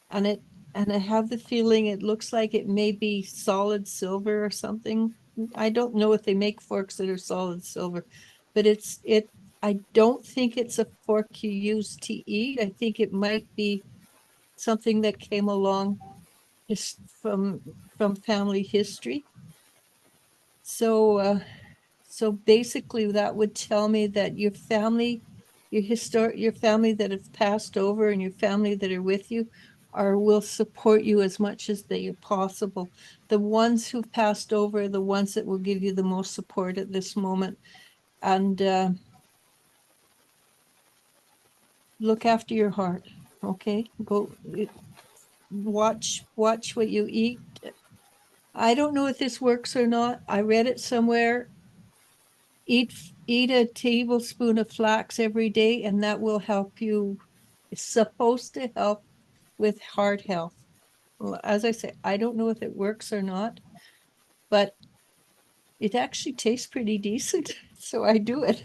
Speaker 2: And I have the feeling it looks like it may be solid silver or something. I don't know if they make forks that are solid silver, but I don't think it's a fork you use to eat. I think it might be something that came along just from family history. So basically that would tell me that your family that have passed over and your family that are with you will support you as much as they are possible. The ones who've passed over are the ones that will give you the most support at this moment. And look after your heart. Okay. Watch what you eat. I don't know if this works or not. I read it somewhere. Eat a tablespoon of flax every day, and that will help you. It's supposed to help with heart health. Well, as I say, I don't know if it works or not, but it actually tastes pretty decent, so I do it.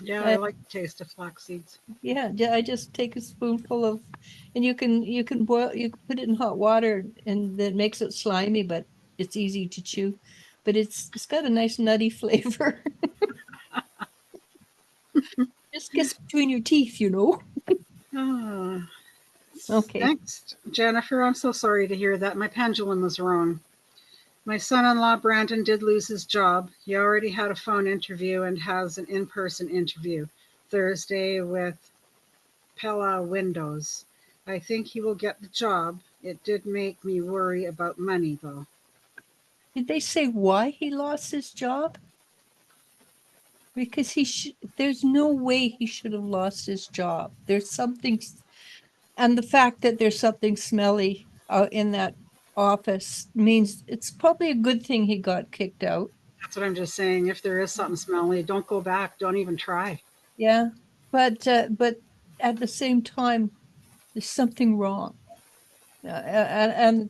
Speaker 1: Yeah, I like the taste of flax seeds.
Speaker 2: Yeah, I just take a spoonful of, and you can put it in hot water, and that makes it slimy, but it's easy to chew. But it's got a nice nutty flavor. Just gets between your teeth, you know.
Speaker 1: Ah,
Speaker 2: Okay.
Speaker 1: next, Jennifer. I'm so sorry to hear that. My pendulum was wrong. My son-in-law Brandon did lose his job. He already had a phone interview and has an in-person interview Thursday with Pella Windows. I think he will get the job. It did make me worry about money, though.
Speaker 2: Did they say why he lost his job? Because there's no way he should have lost his job. There's something, and the fact that there's something smelly in that office means it's probably a good thing he got kicked out.
Speaker 1: That's what I'm just saying. If there is something smelly, don't go back. Don't even try.
Speaker 2: Yeah, but at the same time, there's something wrong. And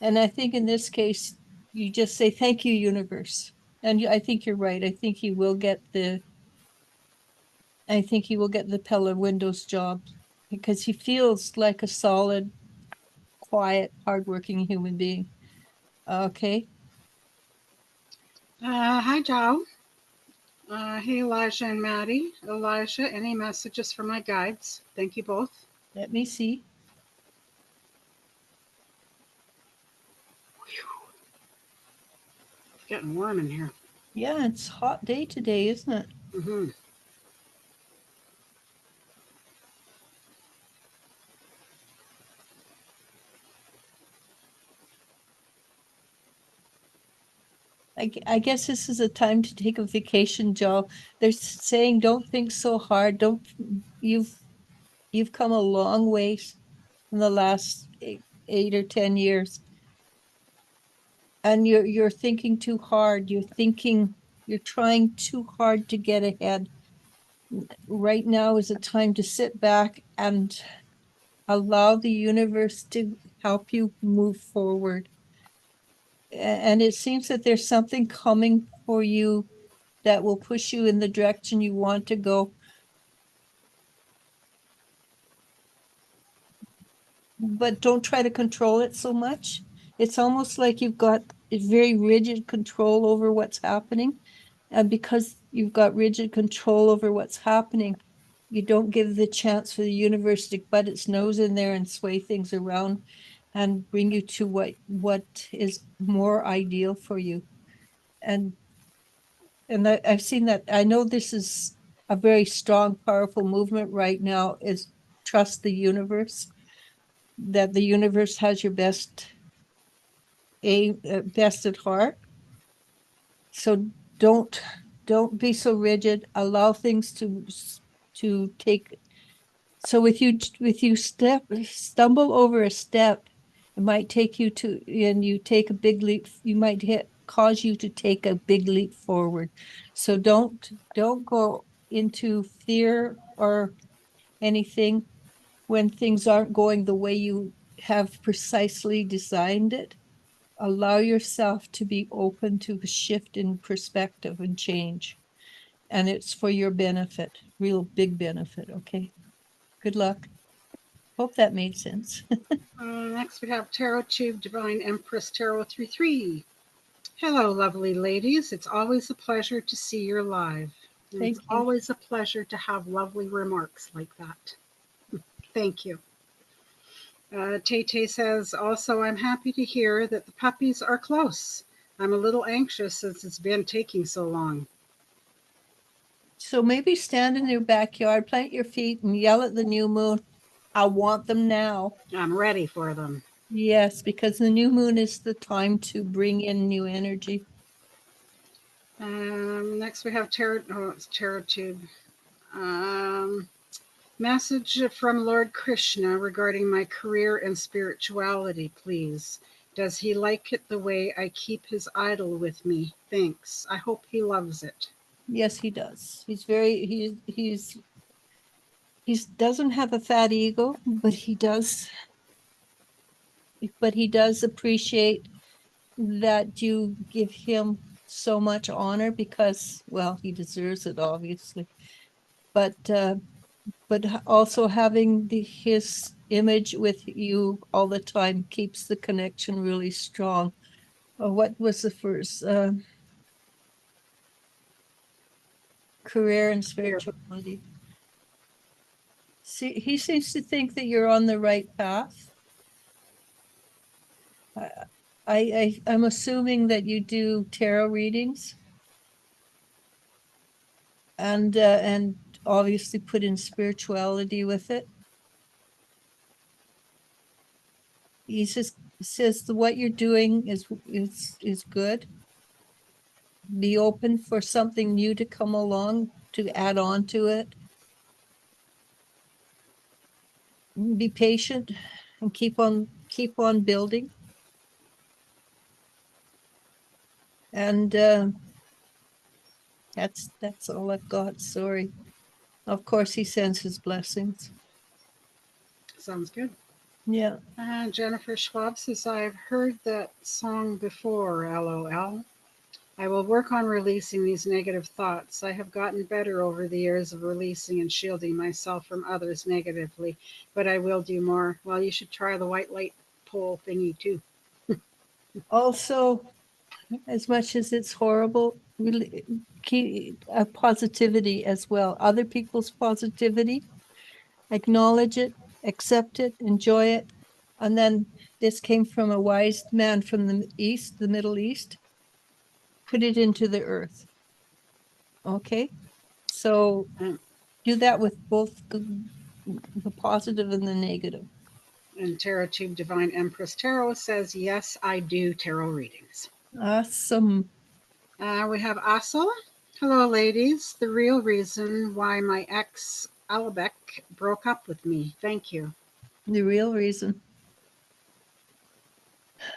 Speaker 2: I think in this case, you just say thank you, universe. And I think you're right. I think he will get the Pella Windows job because he feels like a solid, quiet, hardworking human being. Okay.
Speaker 1: Hi, Joe. Hey, Elijah and Maddie. Elijah, any messages for my guides? Thank you both.
Speaker 2: Let me see.
Speaker 1: It's getting warm in here.
Speaker 2: Yeah, it's a hot day today, isn't it?
Speaker 1: Mm-hmm.
Speaker 2: I guess this is a time to take a vacation, Joe. They're saying don't think so hard. Don't you've you've come a long ways in the last 8 or 10 years. And you're thinking too hard. You're trying too hard to get ahead. right now is a time to sit back and allow the universe to help you move forward. And it seems that there's something coming for you that will push you in the direction you want to go. But don't try to control it so much. It's almost like you've got a very rigid control over what's happening. And because you've got rigid control over what's happening, you don't give the chance for the universe to butt its nose in there and sway things around and bring you to what is more ideal for you. And I've seen that. I know this is a very strong, powerful movement right now, is trust the universe, that the universe has your best at heart. So don't be so rigid. Allow things to take. So with you stumble over a step, it might take you to, and you take a big leap. You might cause you to take a big leap forward. So don't go into fear or anything when things aren't going the way you have precisely designed it. Allow yourself to be open to a shift in perspective and change. And it's for your benefit, real big benefit. Okay. Good luck. Hope that made sense.
Speaker 1: Next, we have Tarot Tube Divine Empress Tarot 3-3. Hello, lovely ladies. It's always a pleasure to see you're live. And
Speaker 2: Thank
Speaker 1: it's
Speaker 2: you.
Speaker 1: always a pleasure to have lovely remarks like that. Thank you. Tay says, also, I'm happy to hear that the puppies are close. I'm a little anxious since it's been taking so long.
Speaker 2: So maybe stand in your backyard, plant your feet, and yell at the new moon, I want them now.
Speaker 1: I'm ready for them.
Speaker 2: Yes, because the new moon is the time to bring in new energy.
Speaker 1: Next, we have it's Tarot Tube. Message from Lord Krishna regarding my career and spirituality, please. Does he like it the way I keep his idol with me? Thanks. I hope he loves it.
Speaker 2: Yes, he does. He doesn't have a fat ego, but he does appreciate that you give him so much honor because, well, he deserves it, obviously. But also having his image with you all the time keeps the connection really strong. What was the first career and spirituality? See, he seems to think that you're on the right path. I'm assuming that you do tarot readings and obviously put in spirituality with it. He says what you're doing is good. Be open for something new to come along to add on to it. Be patient and keep on building. And that's all I've got. Sorry. Of course, he sends his blessings.
Speaker 1: Sounds good.
Speaker 2: Yeah.
Speaker 1: Jennifer Schwab says, I've heard that song before, LOL. I will work on releasing these negative thoughts. I have gotten better over the years of releasing and shielding myself from others negatively, but I will do more. Well, you should try the white light pole thingy too.
Speaker 2: Also, as much as it's horrible, really keep positivity as well. Other people's positivity, acknowledge it, accept it, enjoy it. And then this came from a wise man from the Middle East. Put it into the earth. Okay. So do that with both the positive and the negative.
Speaker 1: And Tarot Tube Divine Empress Tarot says, yes, I do tarot readings.
Speaker 2: Awesome.
Speaker 1: We have Asel. Hello, ladies. The real reason why my ex, Albeck, broke up with me. Thank you.
Speaker 2: The real reason.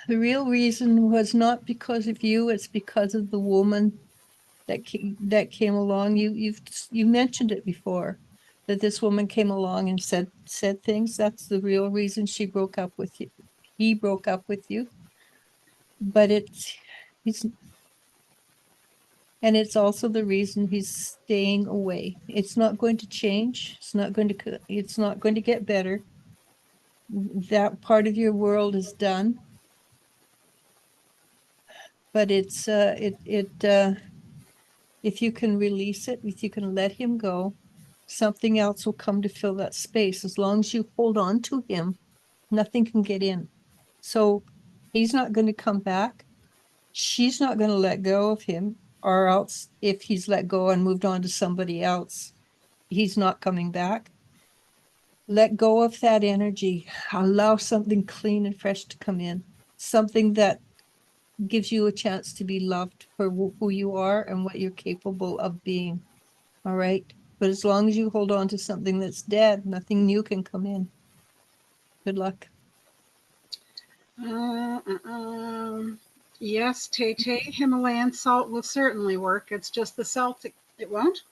Speaker 2: The real reason was not because of you, it's because of the woman that came along. You mentioned it before, that this woman came along and said things. That's the real reason she broke up with you. He broke up with you. But he's and it's also the reason he's staying away. It's not going to change. It's not going to get better. That part of your world is done. But if you can release it, if you can let him go, something else will come to fill that space. As long as you hold on to him, nothing can get in. So he's not going to come back. She's not going to let go of him, or else if he's let go and moved on to somebody else, he's not coming back. Let go of that energy. Allow something clean and fresh to come in. Something that gives you a chance to be loved for who you are and what you're capable of being. All right. But as long as you hold on to something that's dead, nothing new can come in. Good luck.
Speaker 1: Yes, Tay, Himalayan salt will certainly work. It's just the salt, it won't?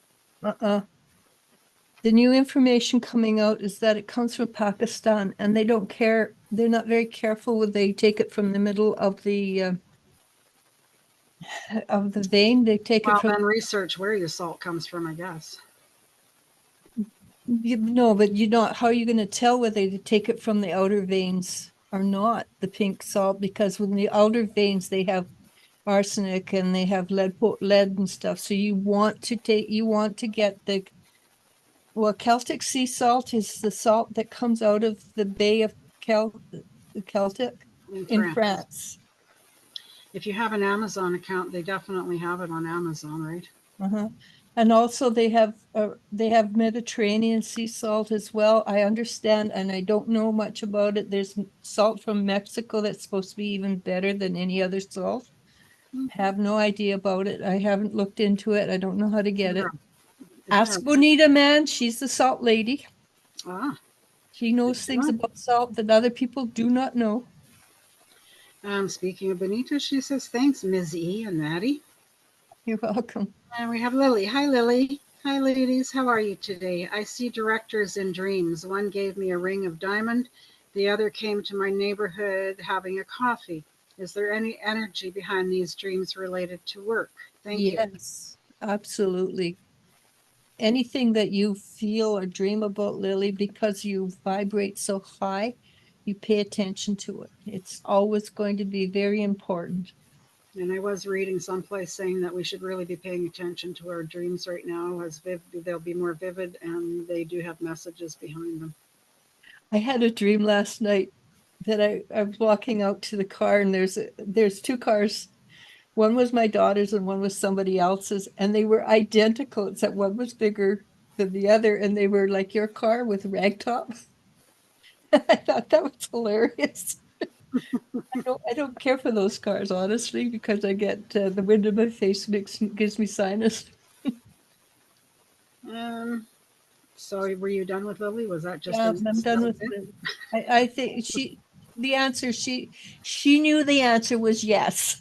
Speaker 2: The new information coming out is that it comes from Pakistan, and they don't care. They're not very careful when they take it from the middle of the vein. They take it from.
Speaker 1: Then research where your salt comes from, I guess.
Speaker 2: No, but how are you going to tell whether they take it from the outer veins or not, the pink salt? Because when the outer veins, they have arsenic and they have lead and stuff. So you want to get Celtic sea salt is the salt that comes out of the Bay of Celtic in France.
Speaker 1: If you have an Amazon account, they definitely have it on Amazon, right?
Speaker 2: And also they have Mediterranean sea salt as well. I understand, and I don't know much about it. There's salt from Mexico that's supposed to be even better than any other salt. Have no idea about it. I haven't looked into it. I don't know how to get it. Ask Bonita, man. She's the salt lady. She knows things about salt that other people do not know.
Speaker 1: Speaking of Bonita, she says, thanks, Ms. E and Maddie.
Speaker 2: You're welcome.
Speaker 1: And we have Lily. Hi, Lily. Hi, ladies. How are you today? I see directors in dreams. One gave me a ring of diamond. The other came to my neighborhood having a coffee. Is there any energy behind these dreams related to work? Thank you.
Speaker 2: Yes, absolutely. Anything that you feel or dream about, Lily, because you vibrate so high, you pay attention to it. It's always going to be very important.
Speaker 1: And I was reading someplace saying that we should really be paying attention to our dreams right now, as they'll be more vivid and they do have messages behind them.
Speaker 2: I had a dream last night that I was walking out to the car, and there's two cars. One was my daughter's and one was somebody else's, and they were identical, except one was bigger than the other, and they were like your car with ragtop. I thought that was hilarious. I don't care for those cars, honestly, because I get the wind in my face gives me sinus.
Speaker 1: So were you done with Lily? Was that just?
Speaker 2: Yeah, I'm done with it. I think she knew the answer was yes.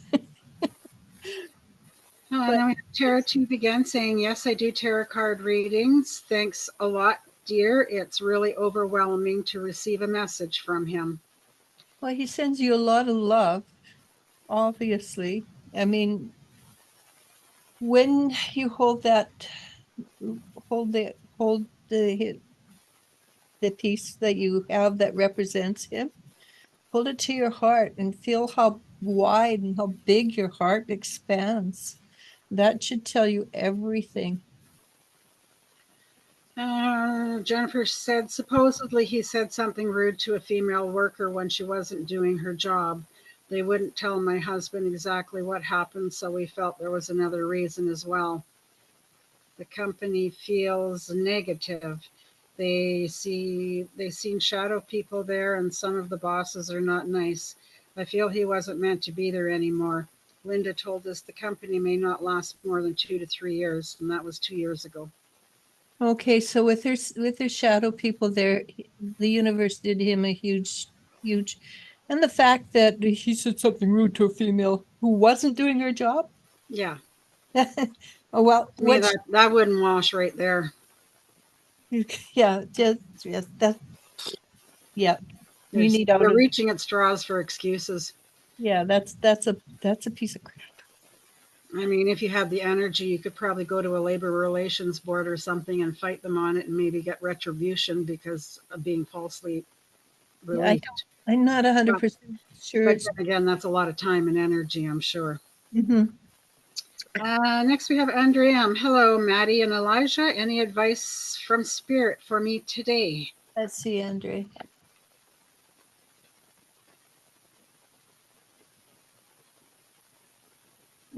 Speaker 1: Oh, and then we have Tarot Tube again saying, yes, I do tarot card readings. Thanks a lot, dear. It's really overwhelming to receive a message from him.
Speaker 2: Well, he sends you a lot of love, obviously. I mean, when you hold the piece that you have that represents him, hold it to your heart and feel how wide and how big your heart expands. That should tell you everything.
Speaker 1: Jennifer said, supposedly he said something rude to a female worker when she wasn't doing her job. They wouldn't tell my husband exactly what happened, so we felt there was another reason as well. The company feels negative. They seen shadow people there, and some of the bosses are not nice. I feel he wasn't meant to be there anymore. Linda told us the company may not last more than 2 to 3 years, and that was 2 years ago.
Speaker 2: Okay, so with their shadow people there, the universe did him a huge, and the fact that he said something rude to a female who wasn't doing her job.
Speaker 1: Yeah.
Speaker 2: Oh, well,
Speaker 1: To me,
Speaker 2: what,
Speaker 1: that wouldn't wash right there.
Speaker 2: yeah, just, yes, that, yeah, you need out
Speaker 1: They're
Speaker 2: of,
Speaker 1: reaching at straws for excuses.
Speaker 2: yeah, that's a piece of crap.
Speaker 1: I mean, if you had the energy, you could probably go to a labor relations board or something and fight them on it and maybe get retribution because of being falsely
Speaker 2: Yeah,
Speaker 1: released.
Speaker 2: I'm not 100% sure
Speaker 1: But
Speaker 2: it's,
Speaker 1: then again, that's a lot of time and energy, I'm sure.
Speaker 2: mhm.
Speaker 1: Next, we have Andrea. Hello, Maddie and Elijah. Any advice from Spirit for me today?
Speaker 2: Let's see, Andre.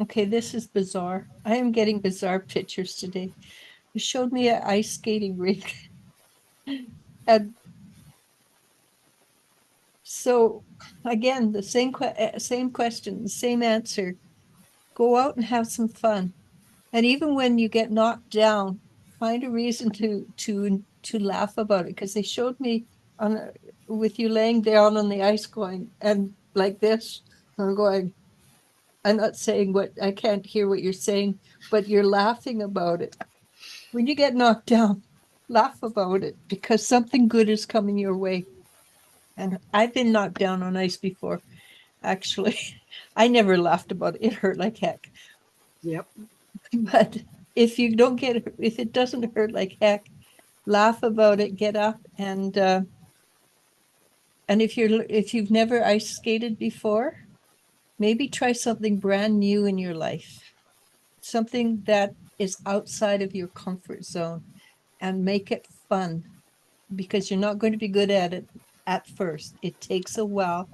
Speaker 2: Okay, this is bizarre. I am getting bizarre pictures today. You showed me an ice skating rink. And so again, the same question, the same answer. Go out and have some fun. And even when you get knocked down, find a reason to laugh about it. Because they showed me on with you laying down on the ice going and like this. I'm going, I'm not saying what I can't hear what you're saying, but you're laughing about it. When you get knocked down, laugh about it because something good is coming your way. And I've been knocked down on ice before, actually. I never laughed about it. It hurt like heck.
Speaker 1: Yep.
Speaker 2: But if you don't get it, if it doesn't hurt like heck, laugh about it, get up and if you've never ice skated before, maybe try something brand new in your life. Something that is outside of your comfort zone and make it fun because you're not going to be good at it at first. It takes a while.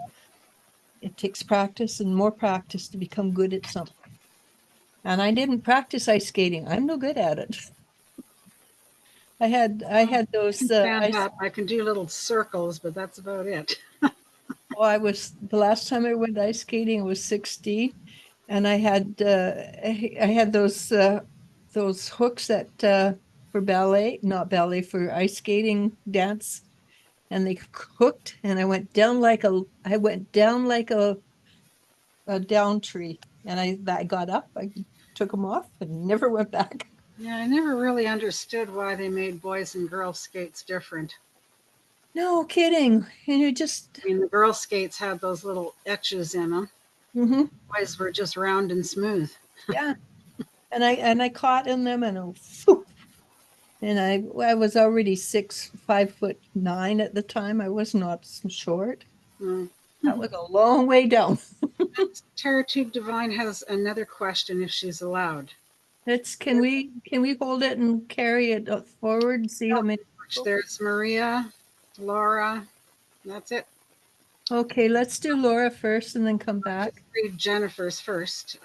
Speaker 2: It takes practice and more practice to become good at something. And I didn't practice ice skating. I'm no good at it. I had
Speaker 1: I
Speaker 2: those
Speaker 1: can stand up. I can do little circles, but that's about it.
Speaker 2: I was the last time I went ice skating I was 16 and I had those hooks that for ballet, not ballet for ice skating dance and they hooked and I went down like a down tree and I got up, I took them off and never went back.
Speaker 1: Yeah, I never really understood why they made boys and girl skates different.
Speaker 2: No kidding. And you just
Speaker 1: I mean, the girl skates had those little etches in them.
Speaker 2: mhm,
Speaker 1: Boys were just round and smooth.
Speaker 2: yeah. And I caught in them and and I was already 5'9" at the time. I was not short.
Speaker 1: Mm.
Speaker 2: That was a long way down.
Speaker 1: Tara Tube Divine has another question if she's allowed.
Speaker 2: Let's can we hold it and carry it forward and see how many people?
Speaker 1: There's Maria, Laura. That's it.
Speaker 2: Okay, let's do Laura first and then come back.
Speaker 1: Read Jennifer's first.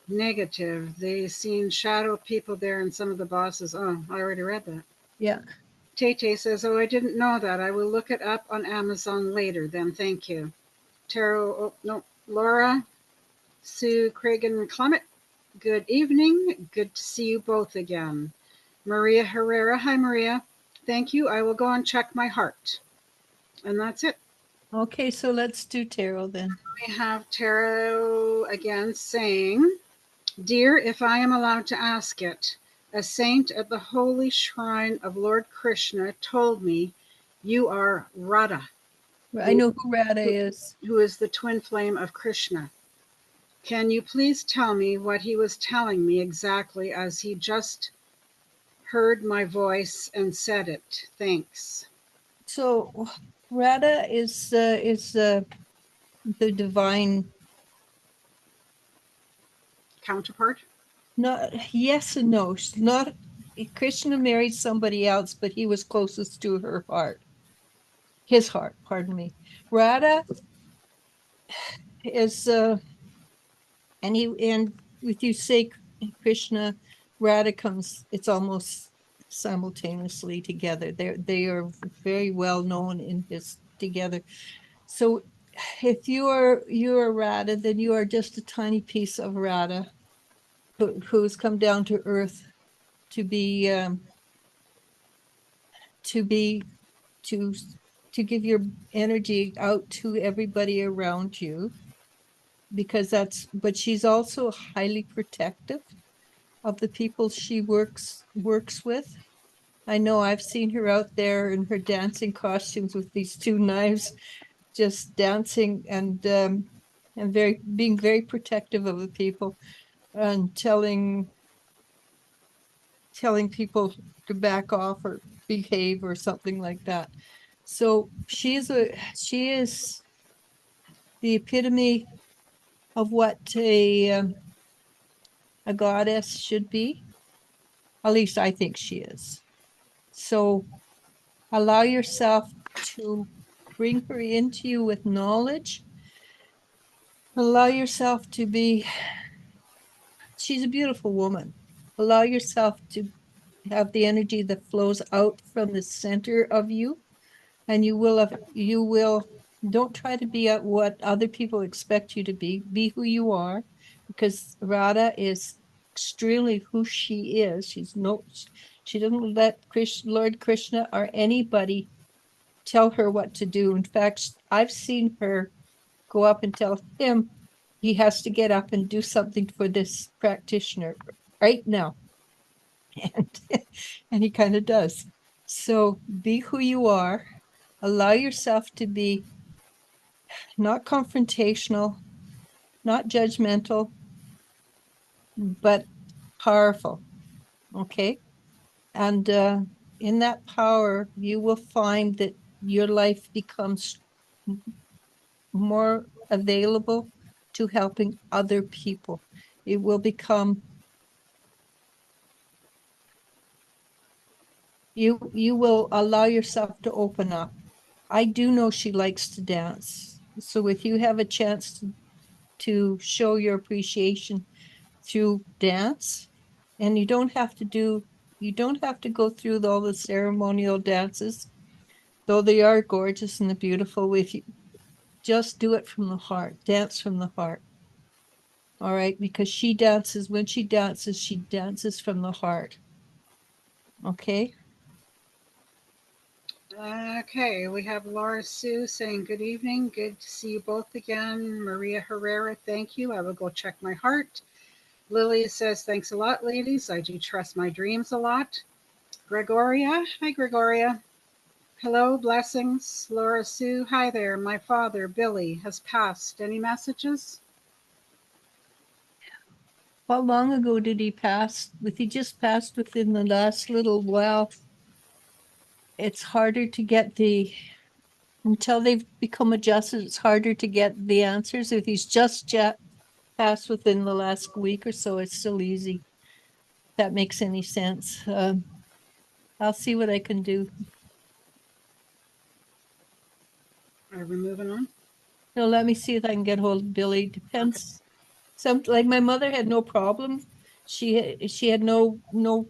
Speaker 1: Negative. They seen shadow people there and some of the bosses. Oh, I already read that.
Speaker 2: Yeah.
Speaker 1: Tay says, oh, I didn't know that. I will look it up on Amazon later then. Thank you. Taro, oh, no. Laura, Sue, Craig, and Clement. Good evening. Good to see you both again. Maria Herrera. Hi, Maria. Thank you. I will go and check my heart. And that's it.
Speaker 2: Okay, so let's do tarot then.
Speaker 1: We have Tarot again saying, Dear, if I am allowed to ask it, a saint at the holy shrine of Lord Krishna told me you are Radha,
Speaker 2: I know who Radha is.
Speaker 1: who is the twin flame of Krishna. Can you please tell me what he was telling me exactly as he just heard my voice and said it? Thanks.
Speaker 2: So Radha is the divine.
Speaker 1: Counterpart?
Speaker 2: Not yes and no. She's not Krishna married somebody else, but he was closest to her heart. His heart, pardon me. Radha is and if you say Krishna, Radha comes, it's almost simultaneously together. They are very well known in this together. So if you are Radha, then you are just a tiny piece of Radha who's come down to earth to be to be to to give your energy out to everybody around you because that's but she's also highly protective of the people she works with. I know I've seen her out there in her dancing costumes with these two knives, just dancing and being very protective of the people and telling people to back off or behave or something like that. So she is the epitome of what a goddess should be. At least I think she is. So allow yourself to bring her into you with knowledge. Allow yourself to be, she's a beautiful woman. Allow yourself to have the energy that flows out from the center of you, and you will, don't try to be at what other people expect you to be who you are, because Radha is extremely who she is. She doesn't let Lord Krishna or anybody tell her what to do. In fact, I've seen her go up and tell him he has to get up and do something for this practitioner right now. And, and he kind of does. So be who you are. Allow yourself to be not confrontational, not judgmental, but powerful. Okay. And in that power, you will find that your life becomes more available to helping other people. It will become, you will allow yourself to open up. I do know she likes to dance. So if you have a chance to show your appreciation through dance, and you don't have to go through all the ceremonial dances, though they are gorgeous and beautiful. If you just do it from the heart, dance from the heart. All right, because when she dances from the heart. Okay.
Speaker 1: Okay, we have Laura Sue saying good evening. Good to see you both again. Maria Herrera, thank you. I will go check my heart. Lily says, thanks a lot, ladies. I do trust my dreams a lot. Gregoria, hi, Gregoria. Hello, blessings. Laura Sue, hi there. My father, Billy, has passed. Any messages?
Speaker 2: How long ago did he pass? He just passed within the last little while. It's harder to get until they've become adjusted, it's harder to get the answers. If he's just passed within the last week or so, it's still easy. If that makes any sense. I'll see what I can do.
Speaker 1: Are we moving on?
Speaker 2: No, let me see if I can get hold of Billy. Depends. Like my mother had no problem. She had no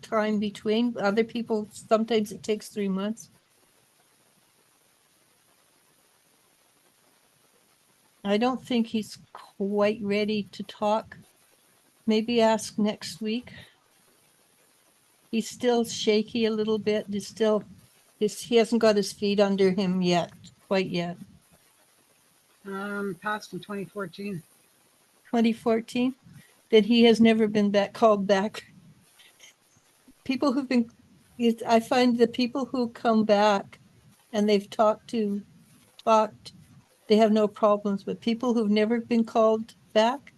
Speaker 2: time between. Other people, sometimes it takes 3 months. I don't think he's quite ready to talk. Maybe ask next week. He's still shaky a little bit. He hasn't got his feet under him quite yet.
Speaker 1: Passed in 2014.
Speaker 2: 2014? Then he has never been called back. People who've been, I find the people who come back and they've talked, they have no problems. But people who've never been called back,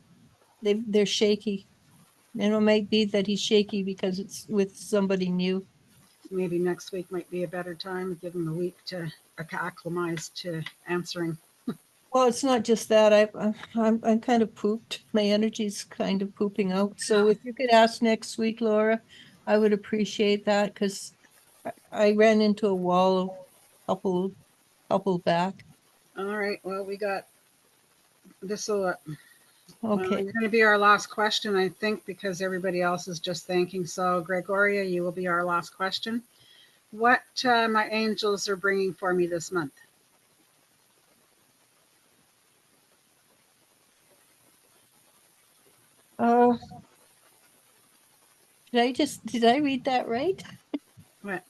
Speaker 2: they're shaky. And it might be that he's shaky because it's with somebody new.
Speaker 1: Maybe next week might be a better time. Give him a week to acclimatize to answering.
Speaker 2: Well, it's not just that. I'm kind of pooped. My energy's kind of pooping out. So if you could ask next week, Laura, I would appreciate that because I ran into a wall couple back.
Speaker 1: All right. Well, we got this. Well,
Speaker 2: Okay.
Speaker 1: you're going to be our last question, I think, because everybody else is just thanking. So, Gregoria, you will be our last question. What my angels are bringing for me this month?
Speaker 2: Uh, did I read that right?
Speaker 1: What?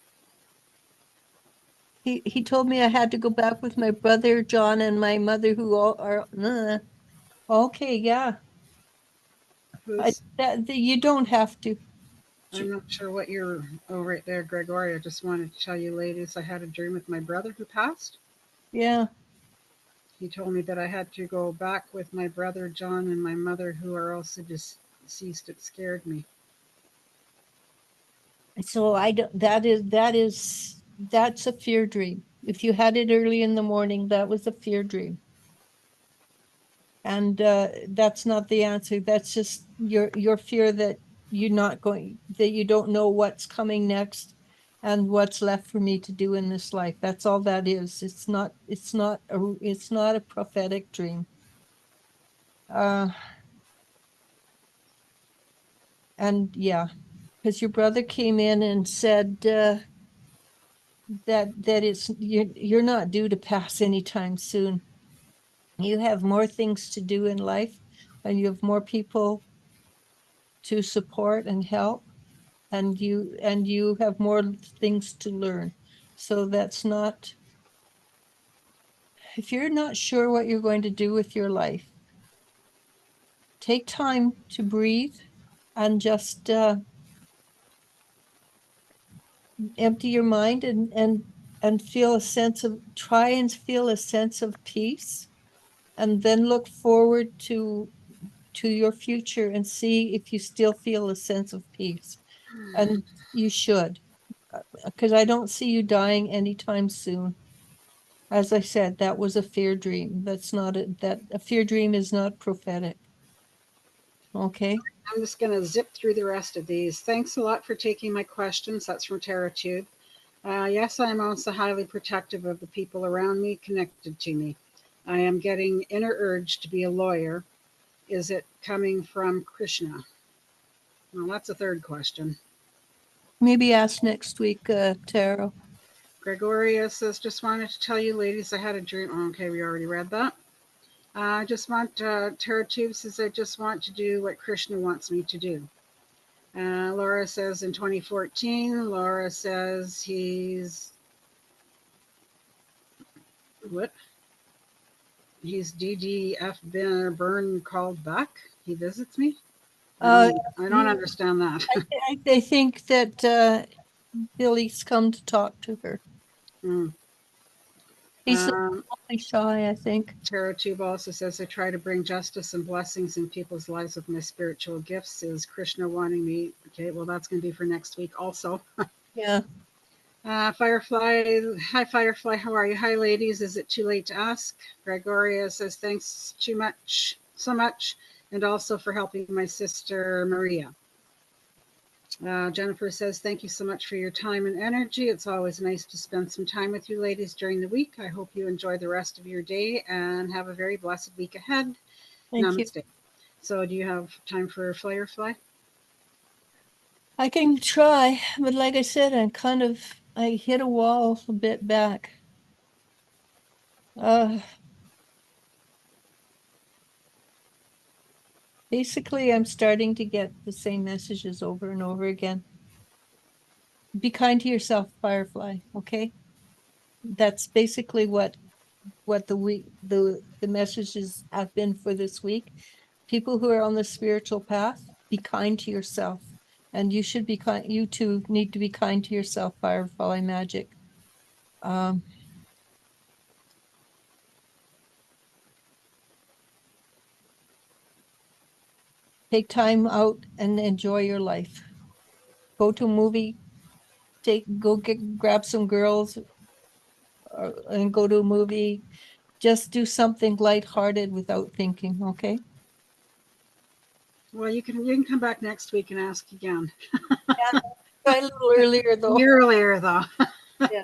Speaker 2: He told me I had to go back with my brother John and my mother who all are okay, yeah.
Speaker 1: Who's?
Speaker 2: You don't have to.
Speaker 1: I'm not sure what you're. Oh, right there, Gregory. I just wanted to tell you, ladies, I had a dream with my brother who passed.
Speaker 2: Yeah.
Speaker 1: He told me that I had to go back with my brother John and my mother, who are also deceased. It scared me.
Speaker 2: So I don't, that's a fear dream. If you had it early in the morning, that was a fear dream. And that's not the answer. That's just your fear that that you don't know what's coming next and what's left for me to do in this life. That's all that is. It's not a prophetic dream. Uh, and yeah, because your brother came in and said you're not due to pass anytime soon. You have more things to do in life, and you have more people to support and help, and you have more things to learn. So that's not, if you're not sure what you're going to do with your life, take time to breathe and just empty your mind and feel a sense of, try and feel a sense of peace, and then look forward to your future and see if you still feel a sense of peace. And you should, because I don't see you dying anytime soon. As I said, that was a fear dream. That's not that a fear dream is not prophetic. Okay.
Speaker 1: I'm just going to zip through the rest of these. Thanks a lot for taking my questions. That's from Tara Tube. Yes, I am also highly protective of the people around me connected to me. I am getting inner urge to be a lawyer. Is it coming from Krishna? Well, that's a third question.
Speaker 2: Maybe ask next week, Tara.
Speaker 1: Gregoria says, just wanted to tell you, ladies, I had a dream. Oh, okay, we already read that. I just want, Tara Tube says, I just want to do what Krishna wants me to do. Laura says, in 2014, Laura says what? He's DDF Byrne called back. He visits me.
Speaker 2: Uh,
Speaker 1: I don't understand that.
Speaker 2: I think that Billy's come to talk to her.
Speaker 1: Mm.
Speaker 2: He's awfully shy, I think.
Speaker 1: Tarot Tube also says, I try to bring justice and blessings in people's lives with my spiritual gifts. Is Krishna wanting me? Okay, well, that's going to be for next week also.
Speaker 2: Yeah.
Speaker 1: Firefly, hi Firefly, how are you? Hi ladies, is it too late to ask? Gregoria says, thanks so much, and also for helping my sister Maria. Jennifer says, thank you so much for your time and energy. It's always nice to spend some time with you ladies during the week. I hope you enjoy the rest of your day and have a very blessed week ahead.
Speaker 2: Thank you.
Speaker 1: Namaste. So do you have time for Firefly?
Speaker 2: I can try, but like I said, I hit a wall a bit back. Basically, I'm starting to get the same messages over and over again. Be kind to yourself, Firefly, okay? That's basically what the messages have been for this week. People who are on the spiritual path, be kind to yourself. And you should be kind, you too need to be kind to yourself, Firefly Magic. Take time out and enjoy your life. Go to a movie, grab some girls and go to a movie. Just do something lighthearted without thinking, okay?
Speaker 1: Well, you can come back next week and ask again.
Speaker 2: Yeah, try a little earlier though.
Speaker 1: Earlier though.
Speaker 2: Yeah.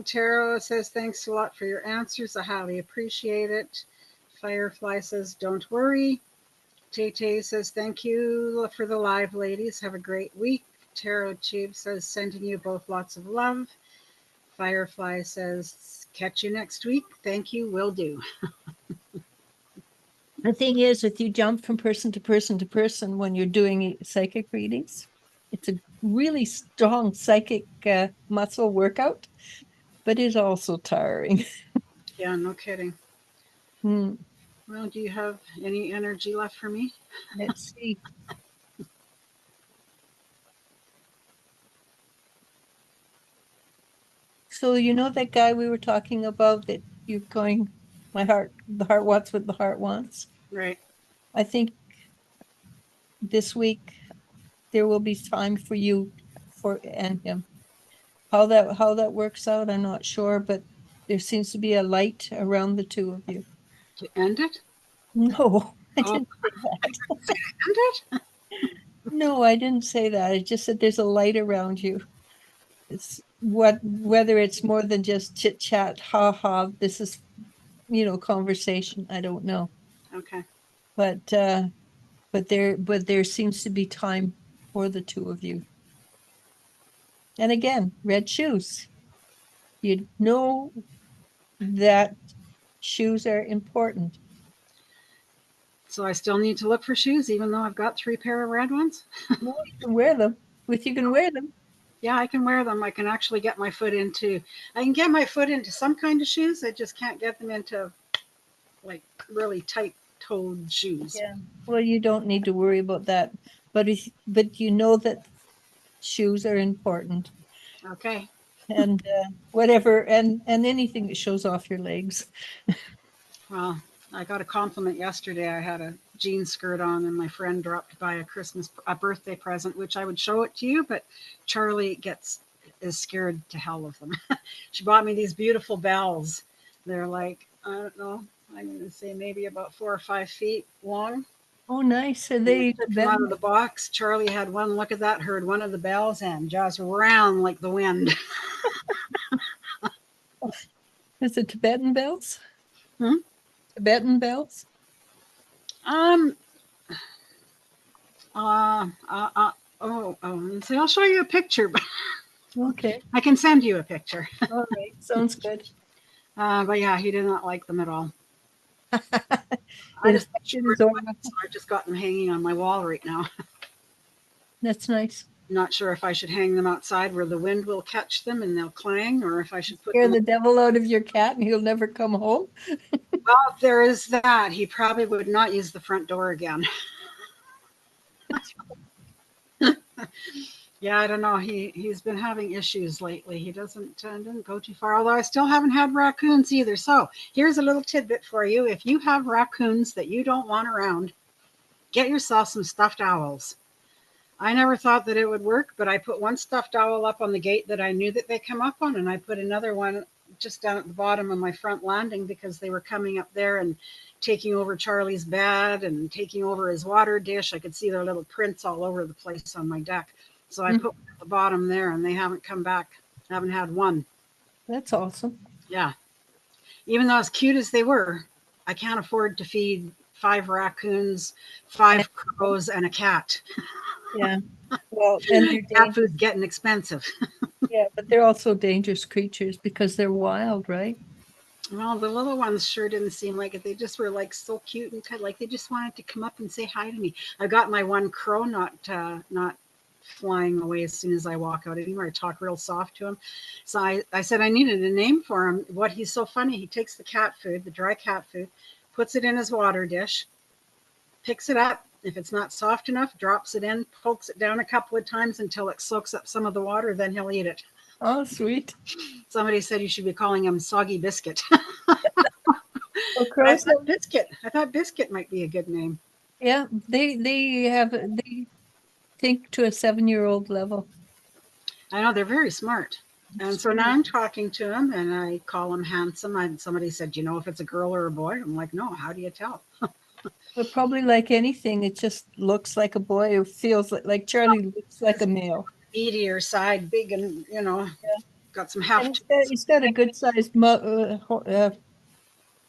Speaker 1: Tarot says, thanks a lot for your answers. I highly appreciate it. Firefly says, don't worry. Tay says, thank you for the live, ladies. Have a great week. Tarot Tube says, sending you both lots of love. Firefly says, catch you next week. Thank you. Will do.
Speaker 2: The thing is, if you jump from person to person to person when you're doing psychic readings, it's a really strong psychic muscle workout, but it's also tiring.
Speaker 1: Yeah, no kidding.
Speaker 2: Hmm.
Speaker 1: Well, do you have any energy left for me?
Speaker 2: Let's see. So you know that guy we were talking about that you're going, the heart wants what the heart wants.
Speaker 1: Right.
Speaker 2: I think this week there will be time for you and him. How that works out, I'm not sure, but there seems to be a light around the two of you.
Speaker 1: To end it?
Speaker 2: No, I
Speaker 1: Oh,
Speaker 2: didn't say that.
Speaker 1: end it?
Speaker 2: No, I didn't say that. I just said there's a light around you. It's whether it's more than just chit chat, ha ha, this is, conversation. I don't know.
Speaker 1: Okay.
Speaker 2: But there seems to be time for the two of you. And again, red shoes. You know that shoes are important.
Speaker 1: So I still need to look for shoes, even though I've got 3 pair of red ones.
Speaker 2: No, you can wear them. You can wear them.
Speaker 1: Yeah, I can wear them. I can actually get my foot into. I can get my foot into some kind of shoes. I just can't get them into like really tight-toed shoes.
Speaker 2: Yeah. Well, you don't need to worry about that. But you know that shoes are important.
Speaker 1: Okay.
Speaker 2: And whatever, and anything that shows off your legs.
Speaker 1: Well, I got a compliment yesterday. I had a jean skirt on, and my friend dropped by a birthday present, which I would show it to you, but Charlie is scared to hell of them. She bought me these beautiful bells. They're like, I don't know, I'm going to say maybe about 4 or 5 feet long.
Speaker 2: Oh, nice. Are
Speaker 1: And
Speaker 2: they
Speaker 1: I took them out of the box. Charlie had one look at that, heard one of the bells, and just ran like the wind.
Speaker 2: Is it Tibetan bells?
Speaker 1: Hmm?
Speaker 2: Tibetan bells?
Speaker 1: Um. Oh. So I'll show you a picture.
Speaker 2: Okay.
Speaker 1: I can send you a picture.
Speaker 2: All right. Sounds good.
Speaker 1: But yeah, he did not like them at all. I just got them hanging on my wall right now.
Speaker 2: That's nice.
Speaker 1: Not sure if I should hang them outside where the wind will catch them and they'll clang, or if I should put
Speaker 2: Scare
Speaker 1: them.
Speaker 2: the devil out of your cat and he'll never come home.
Speaker 1: Well, there is that. He probably would not use the front door again. Yeah, I don't know. He's been having issues lately. He didn't go too far. Although I still haven't had raccoons either. So here's a little tidbit for you. If you have raccoons that you don't want around, get yourself some stuffed owls. I never thought that it would work, but I put one stuffed owl up on the gate that I knew that they come up on, and I put another one just down at the bottom of my front landing because they were coming up there and taking over Charlie's bed and taking over his water dish. I could see their little prints all over the place on my deck. So I put one at the bottom there, and they haven't come back. I haven't had one.
Speaker 2: That's awesome.
Speaker 1: Yeah. Even though as cute as they were, I can't afford to feed 5 raccoons, 5 crows, and a cat.
Speaker 2: Yeah. Well, and they're
Speaker 1: Cat food's getting expensive.
Speaker 2: Yeah, but they're also dangerous creatures because they're wild, right?
Speaker 1: Well, the little ones sure didn't seem like it. They just were like so cute and kind of like they just wanted to come up and say hi to me. I got my one crow not flying away as soon as I walk out anymore. I talk real soft to him. So I said I needed a name for him. What he's so funny, he takes the cat food, the dry cat food, puts it in his water dish, picks it up. If it's not soft enough, drops it in, pokes it down a couple of times until it soaks up some of the water, then he'll eat it.
Speaker 2: Oh, sweet.
Speaker 1: Somebody said you should be calling him Soggy Biscuit.
Speaker 2: Well,
Speaker 1: I thought Biscuit. I thought Biscuit might be a good name.
Speaker 2: Yeah, they think to a 7-year-old level.
Speaker 1: I know they're very smart. And so now I'm talking to him and I call him handsome. And somebody said, you know, if it's a girl or a boy? I'm like, no, how do you tell?
Speaker 2: But probably like anything, it just looks like a boy or feels like Charlie looks like a male.
Speaker 1: Meatier side, big and, got some heft.
Speaker 2: He's got a good sized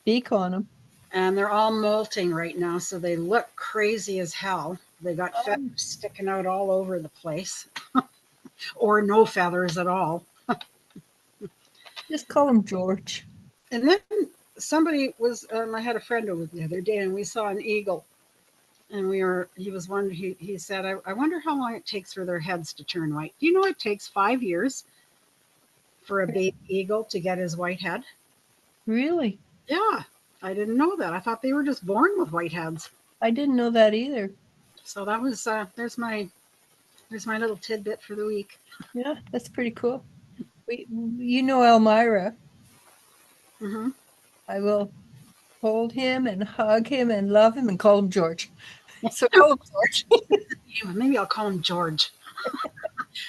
Speaker 2: beak on him.
Speaker 1: And they're all molting right now, so they look crazy as hell. They got feathers sticking out all over the place. Or no feathers at all.
Speaker 2: Just call him George.
Speaker 1: And then somebody was, I had a friend over the other day and we saw an eagle. And he was wondering, he said, I wonder how long it takes for their heads to turn white. Do you know it takes 5 years for a baby eagle to get his white head?
Speaker 2: Really?
Speaker 1: Yeah, I didn't know that. I thought they were just born with white heads.
Speaker 2: I didn't know that either.
Speaker 1: So that was, there's my little tidbit for the week.
Speaker 2: Yeah, that's pretty cool. You know Elmira.
Speaker 1: Mm-hmm.
Speaker 2: I will hold him and hug him and love him and call him George. So call him George.
Speaker 1: Maybe I'll call him George.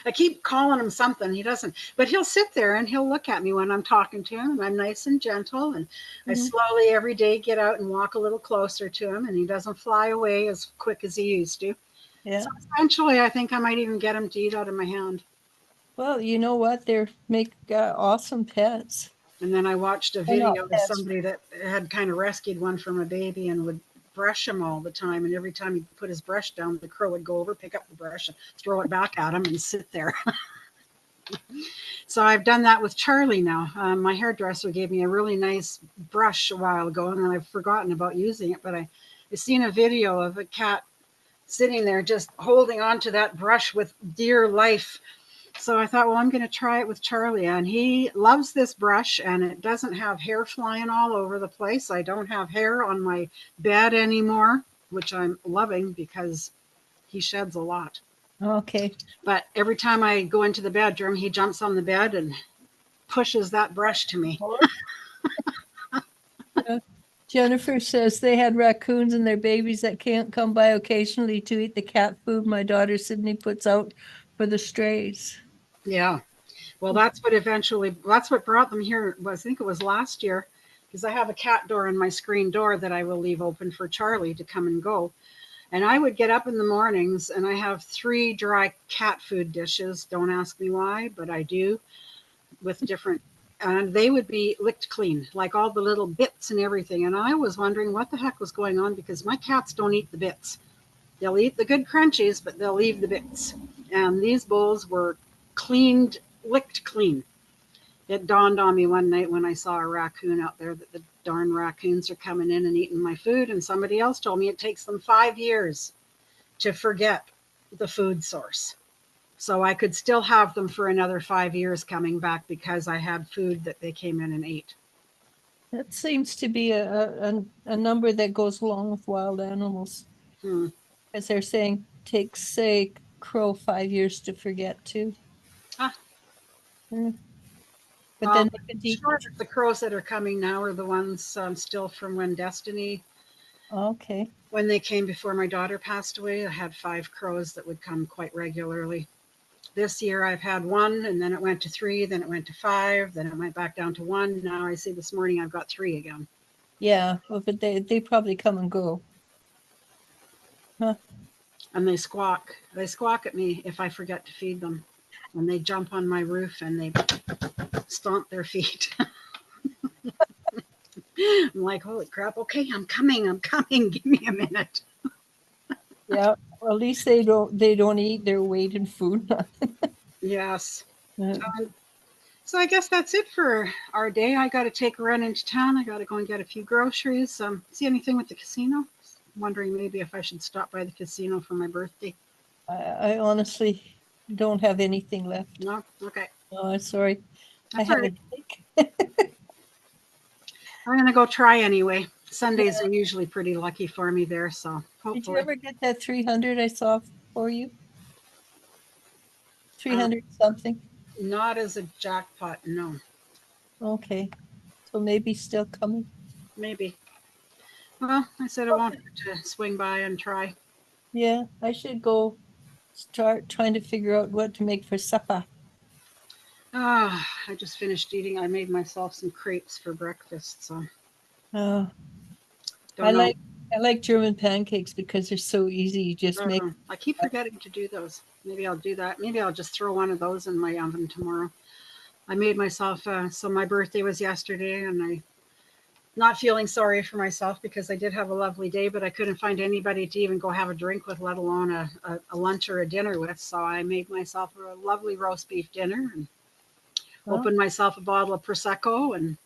Speaker 1: I keep calling him something. He doesn't, but he'll sit there and he'll look at me when I'm talking to him. And I'm nice and gentle. And I
Speaker 2: Mhm.
Speaker 1: slowly every day get out and walk a little closer to him. And he doesn't fly away as quick as he used to.
Speaker 2: Yeah.
Speaker 1: So eventually, I think I might even get him to eat out of my hand.
Speaker 2: Well, you know what? They're make awesome pets.
Speaker 1: And then I watched a
Speaker 2: They're not
Speaker 1: video of
Speaker 2: pets.
Speaker 1: somebody that had kind of rescued one from a baby and would brush him all the time. And every time he put his brush down, the crow would go over, pick up the brush, and throw it back at him and sit there. So I've done that with Charlie now. My hairdresser gave me a really nice brush a while ago, and I've forgotten about using it. But I seen a video of a cat sitting there just holding on to that brush with dear life. So I thought, well, I'm going to try it with Charlie. And he loves this brush, and it doesn't have hair flying all over the place. I don't have hair on my bed anymore, which I'm loving because he sheds a lot.
Speaker 2: Okay.
Speaker 1: But every time I go into the bedroom, he jumps on the bed and pushes that brush to me.
Speaker 2: Yeah. Jennifer says they had raccoons and their babies that can't come by occasionally to eat the cat food my daughter Sydney puts out for the strays.
Speaker 1: Yeah. Well, that's what brought them here. I think it was last year, because I have a cat door in my screen door that I will leave open for Charlie to come and go. And I would get up in the mornings and I have 3 dry cat food dishes. Don't ask me why, but I do, with different, and they would be licked clean, like all the little bits and everything. And I was wondering what the heck was going on because my cats don't eat the bits. They'll eat the good crunchies, but they'll leave the bits. And these bowls were cleaned, licked clean. It dawned on me one night when I saw a raccoon out there that the darn raccoons are coming in and eating my food. And somebody else told me it takes them 5 years to forget the food source. So I could still have them for another 5 years coming back because I had food that they came in and ate.
Speaker 2: That seems to be a number that goes along with wild animals.
Speaker 1: Hmm.
Speaker 2: As they're saying, takes, say, crow 5 years to forget too.
Speaker 1: Ah,
Speaker 2: Mm. But
Speaker 1: well,
Speaker 2: then they
Speaker 1: I'm
Speaker 2: could eat.
Speaker 1: sure that the crows that are coming now are the ones still from when Destiny,
Speaker 2: Okay.
Speaker 1: when they came before my daughter passed away. I had 5 crows that would come quite regularly. This year I've had 1, and then it went to 3, then it went to 5, then it went back down to 1. Now I see this morning I've got 3 again.
Speaker 2: Yeah, well, but they probably come and go. Huh.
Speaker 1: And they squawk. They squawk at me if I forget to feed them. And they jump on my roof and they stomp their feet. I'm like, holy crap, okay, I'm coming. Give me a minute.
Speaker 2: Yeah. Well, at least they don't eat their weight in food.
Speaker 1: Yes.
Speaker 2: Uh,
Speaker 1: So I guess that's it for our day. I got to take a run into town. I got to go and get a few groceries. See anything with the casino? I'm wondering maybe if I should stop by the casino for my birthday.
Speaker 2: I honestly don't have anything left.
Speaker 1: No? Okay.
Speaker 2: Oh, I'm sorry. I
Speaker 1: That's all
Speaker 2: have a
Speaker 1: right.
Speaker 2: headache.
Speaker 1: I'm going to go try anyway. Sundays
Speaker 2: Yeah.
Speaker 1: are usually pretty lucky for me there, so
Speaker 2: Did you
Speaker 1: hopefully.
Speaker 2: ever get that 300 I saw for you?
Speaker 1: Uh,
Speaker 2: 300 something?
Speaker 1: Not as a jackpot, no.
Speaker 2: Okay. So maybe still coming.
Speaker 1: Maybe. Well, I said I won't hurt to swing by and try.
Speaker 2: Yeah, I should go start trying to figure out what to make for supper.
Speaker 1: Ah, I just finished eating. I made myself some crepes for breakfast, so
Speaker 2: Oh, I
Speaker 1: don't know.
Speaker 2: like I like German pancakes because they're so easy. You just make.
Speaker 1: I keep forgetting to do those. Maybe I'll do that. Maybe I'll just throw one of those in my oven tomorrow. I made myself, so my birthday was yesterday, and I not feeling sorry for myself because I did have a lovely day, but I couldn't find anybody to even go have a drink with, let alone a lunch or a dinner with. So I made myself a lovely roast beef dinner and
Speaker 2: Oh,
Speaker 1: opened myself a bottle of Prosecco and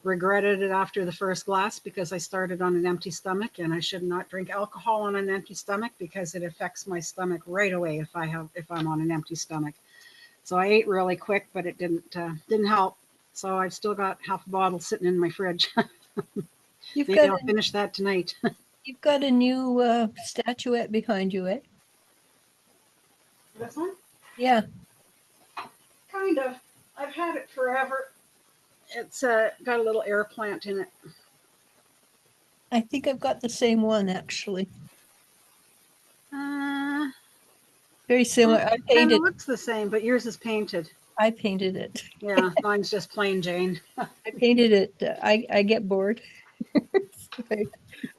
Speaker 1: regretted it after the first glass because I started on an empty stomach, and I should not drink alcohol on an empty stomach because it affects my stomach right away if I'm on an empty stomach. So I ate really quick, but it didn't help. So I've still got half a bottle sitting in my fridge.
Speaker 2: you've
Speaker 1: Maybe
Speaker 2: got
Speaker 1: I'll
Speaker 2: a
Speaker 1: finish that tonight.
Speaker 2: you've got a new statuette behind you, eh?
Speaker 1: This one?
Speaker 2: Yeah.
Speaker 1: Kind of. I've had it forever. It's got a little air plant in it.
Speaker 2: I think I've got the same one actually.
Speaker 1: Uh,
Speaker 2: Very similar.
Speaker 1: it kind of looks the same, but yours is painted.
Speaker 2: I painted it.
Speaker 1: Yeah, mine's just plain Jane.
Speaker 2: I painted it. I get bored.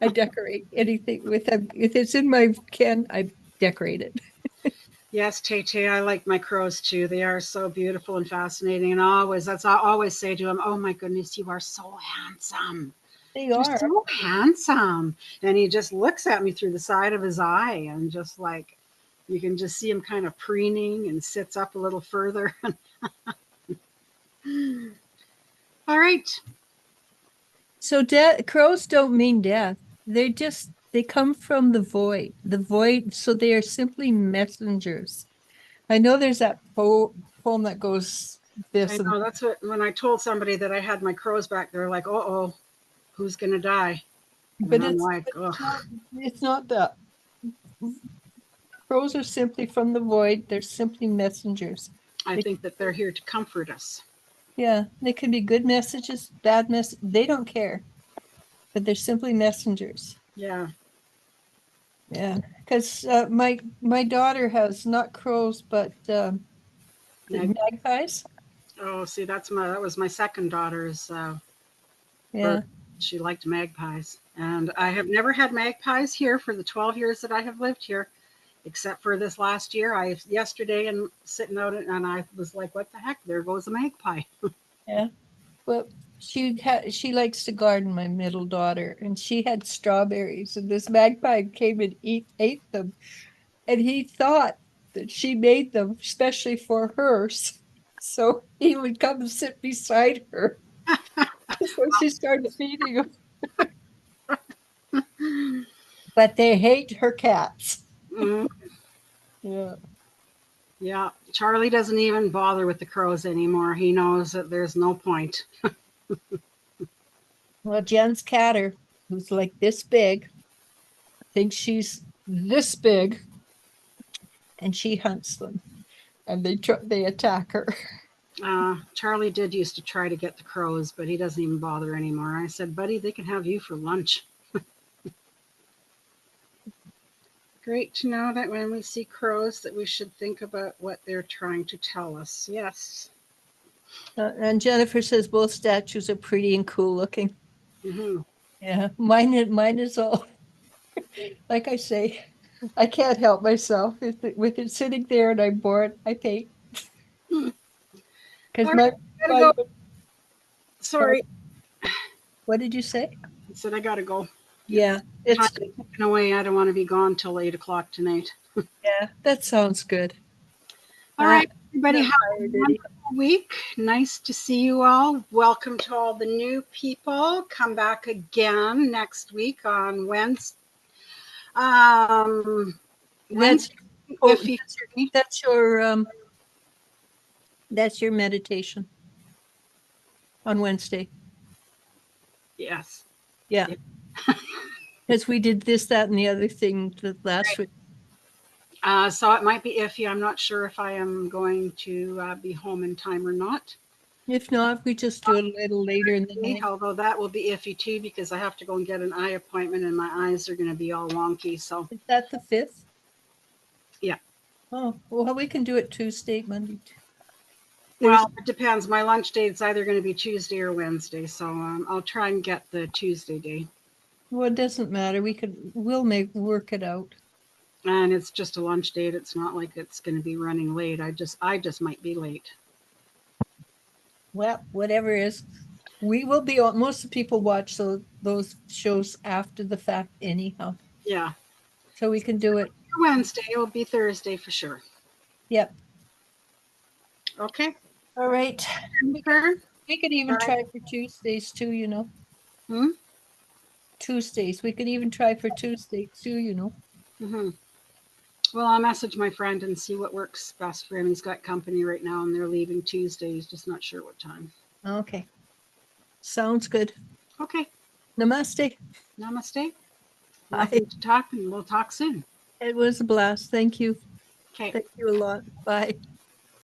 Speaker 2: I decorate anything with them. If it's in my can, I decorate it.
Speaker 1: Yes, Tay, I like my crows too. They are so beautiful and fascinating. And always, that's I always say to him, "Oh my goodness, you are so handsome.
Speaker 2: They
Speaker 1: You're
Speaker 2: are.
Speaker 1: so handsome." And he just looks at me through the side of his eye and just like you can just see him kind of preening and sits up a little further. All right.
Speaker 2: So crows don't mean death. They come from the void. The void, so they are simply messengers. I know there's that poem that goes
Speaker 1: I
Speaker 2: this and
Speaker 1: know that's what when I told somebody that I had my crows back, they're like, "Oh, who's gonna die?"
Speaker 2: but
Speaker 1: And I'm like, "Oh,
Speaker 2: it's not that. Crows are simply from the void. They're simply messengers.
Speaker 1: I think that they're here to comfort us."
Speaker 2: Yeah, they can be good messages, bad mess. They don't care, but they're simply messengers.
Speaker 1: Yeah.
Speaker 2: Yeah, because my daughter has not crows, but magpies.
Speaker 1: Oh, see, that was my second daughter's
Speaker 2: Yeah,
Speaker 1: bird. She liked magpies, and I have never had magpies here for the 12 years that I have lived here, except for this last year. I yesterday and sitting out and I was like, "What the heck? There goes a magpie."
Speaker 2: yeah. Well, she likes to garden, my middle daughter, and she had strawberries, and this magpie came and ate them, and he thought that she made them especially for her, so he would come and sit beside her. So she started feeding him, but they hate her cats.
Speaker 1: Mm,
Speaker 2: Yeah.
Speaker 1: yeah, Charlie doesn't even bother with the crows anymore. He knows that there's no point.
Speaker 2: Well, Jen's catter, who's like this big, thinks she's this big, and she hunts them, and they attack her.
Speaker 1: Charlie did used to try to get the crows, but he doesn't even bother anymore. I said, "Buddy, they can have you for lunch." Great to know that when we see crows that we should think about what they're trying to tell us. Yes.
Speaker 2: And Jennifer says both statues are pretty and cool looking.
Speaker 1: Mm-hmm.
Speaker 2: Yeah, mine is all like I say, I can't help myself. With it sitting there and I'm bored, I paint. Because
Speaker 1: All right, gotta
Speaker 2: my
Speaker 1: go. Sorry.
Speaker 2: what did you say?
Speaker 1: I said I gotta go.
Speaker 2: Yeah, it's good.
Speaker 1: No way. I don't want to be gone till 8 o'clock tonight.
Speaker 2: Yeah, that sounds good.
Speaker 1: All right, everybody,
Speaker 2: I'm
Speaker 1: have a
Speaker 2: tired, Eddie.
Speaker 1: wonderful week. Nice to see you all. Welcome to all the new people. Come back again next week on Wednesday.
Speaker 2: That's
Speaker 1: Wednesday,
Speaker 2: oh,
Speaker 1: if you
Speaker 2: that's your meditation on Wednesday.
Speaker 1: yes.
Speaker 2: Yeah. Because we did this, that, and the other thing last week.
Speaker 1: So it might be iffy. I'm not sure if I am going to be home in time or not.
Speaker 2: If not, we just do it a little later in the night.
Speaker 1: Although that will be iffy too because I have to go and get an eye appointment and my eyes are going to be all wonky. So
Speaker 2: Is that the 5th?
Speaker 1: yeah.
Speaker 2: Oh, well, we can do it Tuesday, Monday.
Speaker 1: Well, it depends. My lunch day is either going to be Tuesday or Wednesday, so I'll try and get the Tuesday day.
Speaker 2: Well, it doesn't matter. We'll work it out.
Speaker 1: And it's just a lunch date. It's not like it's going to be running late. I just might be late.
Speaker 2: Well, whatever is, we will be on. Most of the people watch those shows after the fact anyhow.
Speaker 1: Yeah.
Speaker 2: So we can do it.
Speaker 1: Wednesday. It will be Thursday for sure.
Speaker 2: Yep.
Speaker 1: Okay.
Speaker 2: All right. We could even try for Tuesdays too, you know. Tuesdays. We could even try for Tuesday too, you know.
Speaker 1: Mm-hmm. Well, I'll message my friend and see what works best for him. He's got company right now and they're leaving Tuesday. He's just not sure what time.
Speaker 2: Okay. Sounds good.
Speaker 1: Okay.
Speaker 2: Namaste.
Speaker 1: Namaste. Lovely to talk and we'll talk soon.
Speaker 2: It was a blast. Thank you.
Speaker 1: Okay.
Speaker 2: Thank you a lot. Bye.